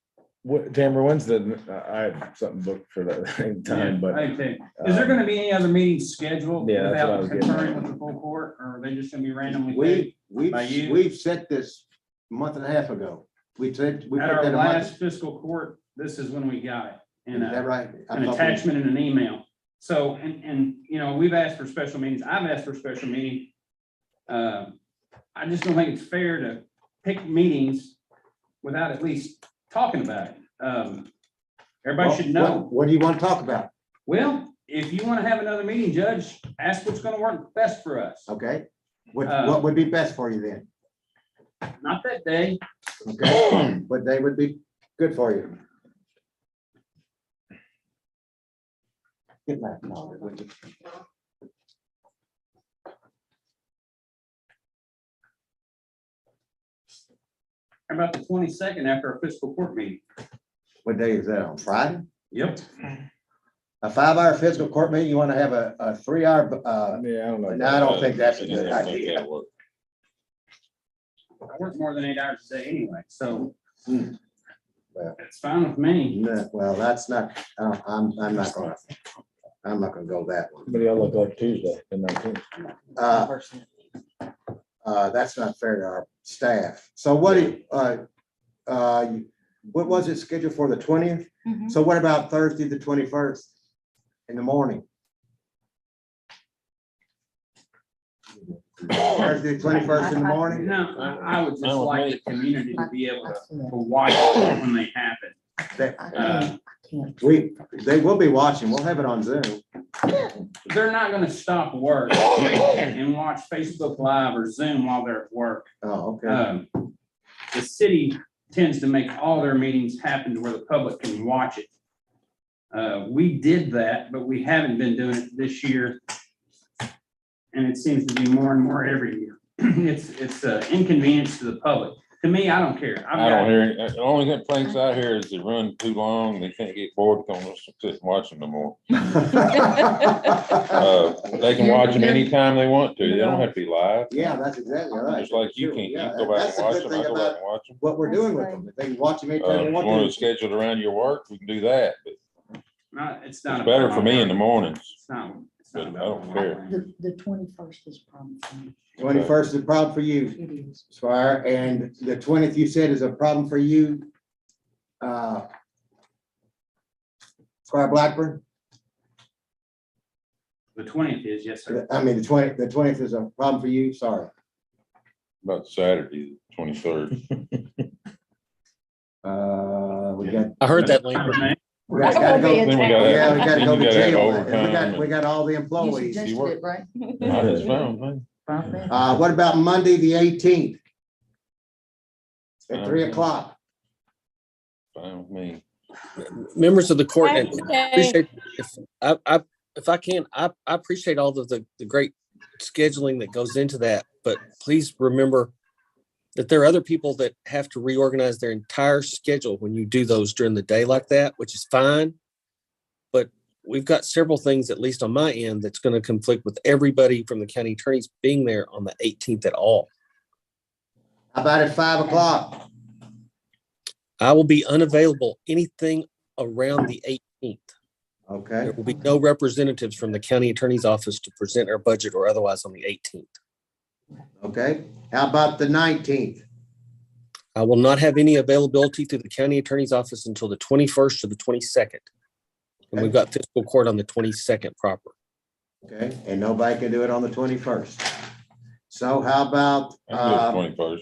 What, Tamara, when's I have something booked for that same time, but. Okay. Is there gonna be any other meetings scheduled Yeah, that's what I without was getting at. conferring with the full court, or are they just gonna be randomly picked? By you? We've set this a month and a half ago. We said, we put At our that a last month. fiscal court, this is when we got it. Is And that right? I an thought we- attachment in an email. So, and, you know, we've asked for special meetings. I've asked for a special meeting. I just don't think it's fair to pick meetings without at least talking about it. Everybody should know. What do you want to talk about? Well, if you want to have another meeting, Judge, ask what's going to work best for us. Okay, what would be best for you then? Not that day. Okay, what day would be good for you? Get back now, would you? How about the 22nd after our fiscal court meeting? What day is that, on Friday? Yep. A 5-hour fiscal court meeting, you want to have a 3-hour, Yeah, I don't know. no, I don't think that's a good idea. I work more than 8 hours a day anyway, so Well. it's fine with me. No, well, that's not, I'm not gonna go that one. But y'all look like Tuesday, the 19th. That's not fair to our staff. So what was it scheduled for, the 20th? Mhm. So what about Thursday, the 21st in the morning? Thursday, the 21st in the morning? No, I would just like the community to be able to watch it when they happen. They they will be watching. We'll have it on Zoom. They're not gonna stop work and watch Facebook Live or Zoom while they're at work. Oh, okay. The city tends to make all their meetings happen to where the public can watch it. We did that, but we haven't been doing it this year. And it seems to be more and more every year. It's inconvenience to the public. To me, I don't care. I don't hear, the only complaints I hear is they run too long, they can't get bored, don't want to sit and watch them no more. They can watch them anytime they want to, they don't have to be live. Yeah, that's exactly right. Just like you can, you Yeah, can go back that's and the watch good them, thing I go about back and watch them. what we're doing with them. If they can watch them anytime they If you want want to to. schedule it around your work, we can do that, but It's not. it's better for me in the mornings, It's not. It's but not I don't care. The 21st is a problem for me. 21st is a problem for you, It is. Squire, and the 20th you said is a problem for you. Squire Blackburn, The 20th is, yes, sir. I mean, the 20th is a problem for you, sorry. About Saturday, the 23rd. We got. I heard that, Lambert. We gotta go. Then we gotta Yeah, we have- gotta then go you to gotta have jail. And overtime. we got all the You employees. suggested work. it, right? Not as fun, man. What about Monday, the 18th? At Fine 3 with me. o'clock. Fine with me. Members of the court, and Okay. appreciate, if I can, I appreciate all of the great scheduling that goes into that, but please remember that there are other people that have to reorganize their entire schedule when you do those during the day like that, which is fine. But we've got several things, at least on my end, that's going to conflict with everybody from the county attorneys being there on the 18th at all. How about at 5 o'clock? I will be unavailable anything around the 18th. Okay, There will be no representatives from the county attorney's office to present our budget or otherwise on the 18th. okay. How about the 19th? I will not have any availability through the county attorney's office until the 21st or the 22nd. And we've got fiscal court on the 22nd proper. Okay, and nobody can do it on the 21st. So how about, I can do it the 21st.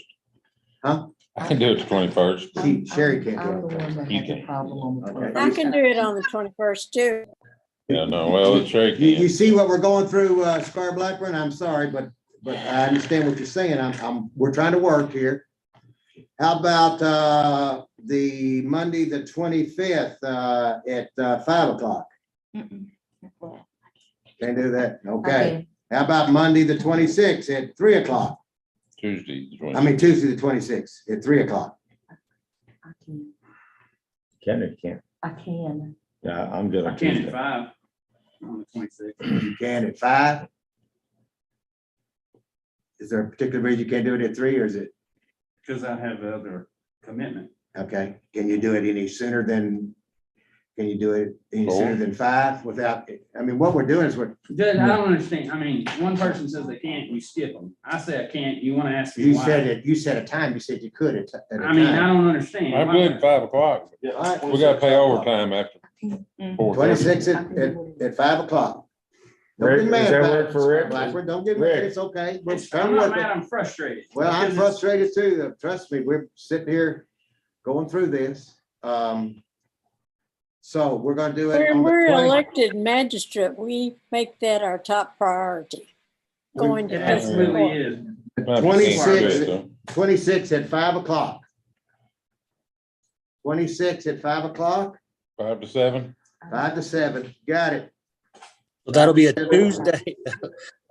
huh? I can do it the 21st. Sherry can't I'm the do it. one that You has a can. problem on the Okay. 21st. I can do it on the 21st too. Yeah, no, well, it's Sherry You can. see what we're going through, Squire Blackburn? I'm sorry, but I understand what you're saying. We're trying to work here. How about, the Monday, the 25th, at 5 o'clock? Mm-mm. Can't do that? I Okay. How about Monday, the 26th at 3 o'clock? Tuesday, the 26th. I mean, Tuesday, the 26th at 3 o'clock. I can. Can or can't? I can. Yeah, I'm good I on can at Tuesday. 5 on the 26th. You can at 5? Is there a particular reason you can't do it at 3, or is it? Because I have other commitment. Okay, can you do it any sooner than, can you do it any sooner than 5 without, I mean, what we're doing is we're, Judge, I don't understand. I mean, one person says they can't, you skip them. I say I can't, you want to ask me you why. said it, you said a time, you said you could at a I mean, I time. don't understand. I'm good at 5 o'clock. Yeah. We gotta pay overtime after. Mhm. 4:30. 26 at 5 o'clock. Don't Rick, get mad does that about work it, for Rick? Blackburn. Don't get mad, Rick. it's okay. We're I'm coming not with mad, it. I'm frustrated. Well, I'm Because frustrated too. Trust me, we're sitting here going through this. So we're gonna do it When on the we're 20. elected magistrate, we make that our top priority, going It to fiscal absolutely court. is. 26 26 at 5 o'clock. 26 at 5 o'clock, 5 to 7. 5 to 7. Got it. So that'll be a Tuesday.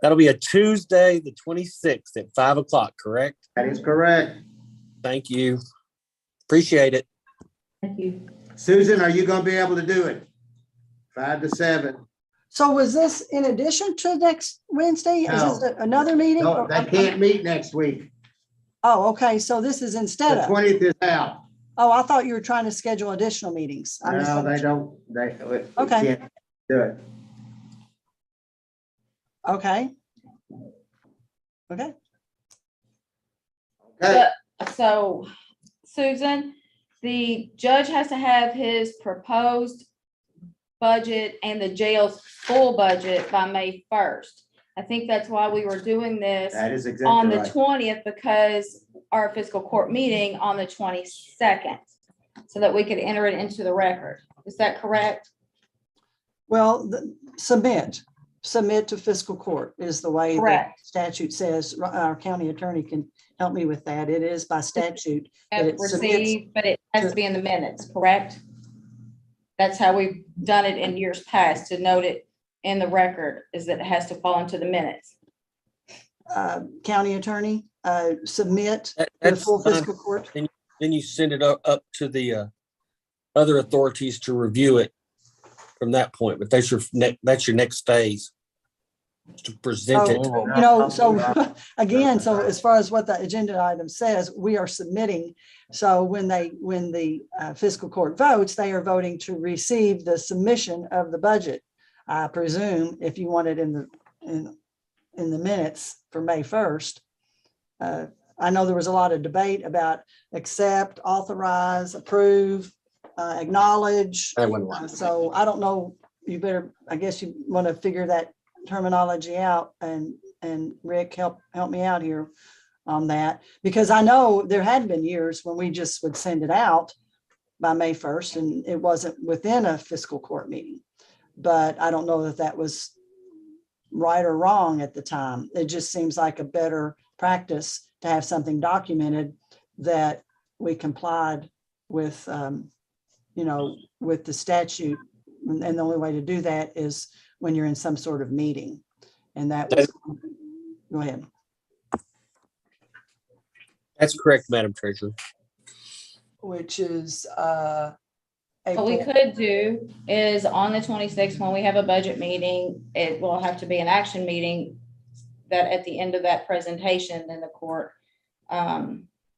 That'll be a Tuesday, the 26th at 5 o'clock, correct? That is correct. Thank you. Appreciate it. Thank you. Susan, are you gonna be able to do it? 5 to 7. So was this in addition to next Wednesday? Is this No. another meeting? No, they can't meet next week. Oh, okay, so this is instead The of, 20th is out. oh, I thought you were trying to schedule additional meetings. I No, they misunderstood. don't, they Okay. can't do it. Okay. Okay, Okay, So, Susan, the judge has to have his proposed budget and the jail's full budget by May 1st. I think that's why we were doing this that is on exactly the right. 20th, because our fiscal court meeting on the 22nd, so that we could enter it into the record. Is that correct? well, submit to fiscal court is the way the Correct. statute says. Our county attorney can help me with that. It is by statute. that Have it submits received, but it has to be in the minutes, correct? That's how we've done it in years past, to note it in the record, is that it has to fall into the minutes. County attorney, submit to the That's full fine. fiscal court. Then you send it up to the other authorities to review it from that point. But that's your next phase, to present it. You know, so again, so as far as what the agenda item says, we are submitting. So when the fiscal court votes, they are voting to receive the submission of the budget. I presume if you want it in the minutes for May 1st. I know there was a lot of debate about accept, authorize, approve, acknowledge. So I don't know, I guess you want to figure that terminology out, and Rick, help me out here on that, because I know there had been years when we just would send it out by May 1st and it wasn't within a fiscal court meeting. But I don't know that that was right or wrong at the time. It just seems like a better practice to have something documented that we complied with, with the statute. And the only way to do that is when you're in some sort of meeting. And that was, go ahead. That's correct, Madam Treasurer. Which is What we April. could do is on the 26th, when we have a budget meeting, it will have to be an action meeting, that at the end of that presentation, then the court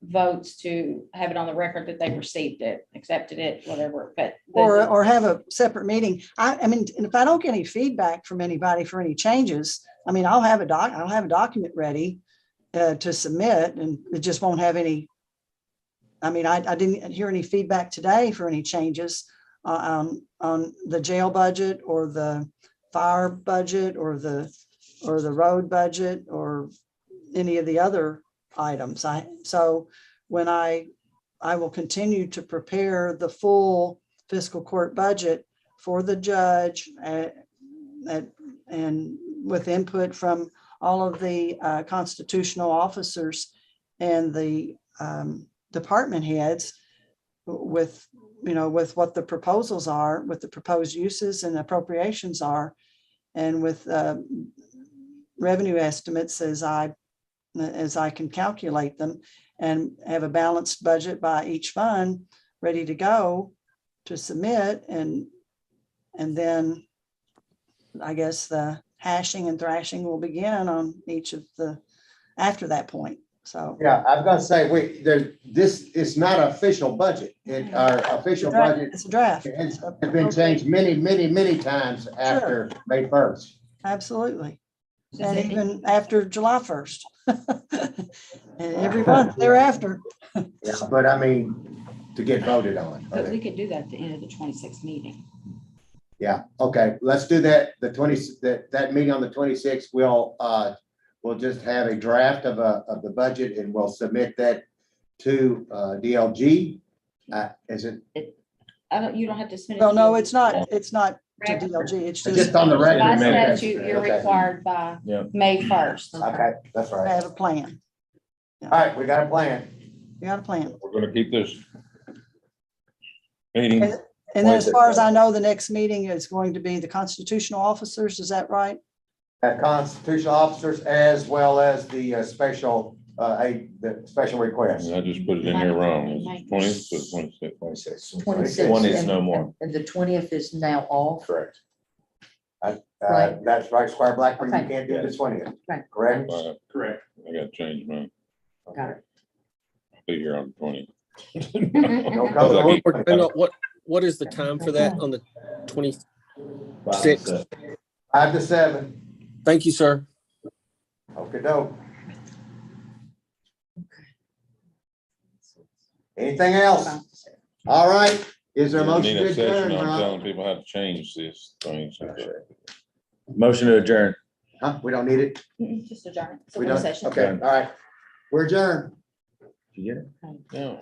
votes to have it on the record that they received it, accepted it, whatever, but. Or have a separate meeting. I mean, if I don't get any feedback from anybody for any changes, I mean, I'll have a document ready to submit, and it just won't have any. I mean, I didn't hear any feedback today for any changes on the jail budget or the fire budget or the road budget or any of the other items. So when I will continue to prepare the full fiscal court budget for the judge and with input from all of the constitutional officers and the department heads, with what the proposals are, with the proposed uses and appropriations are, and with revenue estimates as I can calculate them, and have a balanced budget by each fund ready to go to submit, and then I guess the hashing and thrashing will begin on each of the after that point. So. Yeah, I was gonna say, this is not an official budget. Our official budget It's a draft. has been changed many times after May 1st. Absolutely. And even after July 1st. And every month thereafter. Yeah, but I mean, to get voted on. But we could do that at the end of the 26th meeting. Yeah, okay, let's do that. That meeting on the 26th, we'll just have a draft of the budget and we'll submit that to DLG. Is it? You don't have to submit. Well, no, it's not to DLG. It's Just just on the By record. statute, you're Okay. required by Yeah. May 1st. Okay, that's to right. have a plan. All right, we got a plan. You got a plan. We're gonna keep this meeting. And then as far as I know, the next meeting is going to be the constitutional officers. Is that right? Constitutional officers as well as the special request. I just put it in here wrong. It's 20th to 26th. 26th. One is no more. And the 20th is now off. Correct. Right. That's right, Squire Blackburn, you Okay. can't do the 20th, Right. correct? Correct. I gotta change mine. Got it. Be here on the 20th. No comment. What is the time for that on the 26th? 5 to 7. Thank you, sir. Okay, doke. Anything else? All right, is there a motion Need to a session adjourn? on Rob? telling people how to change this thing. Motion to adjourn. Huh? We don't need it? Just adjourn. It's a We work don't? session. Okay, all right. We're adjourned. Did you get it? Yeah.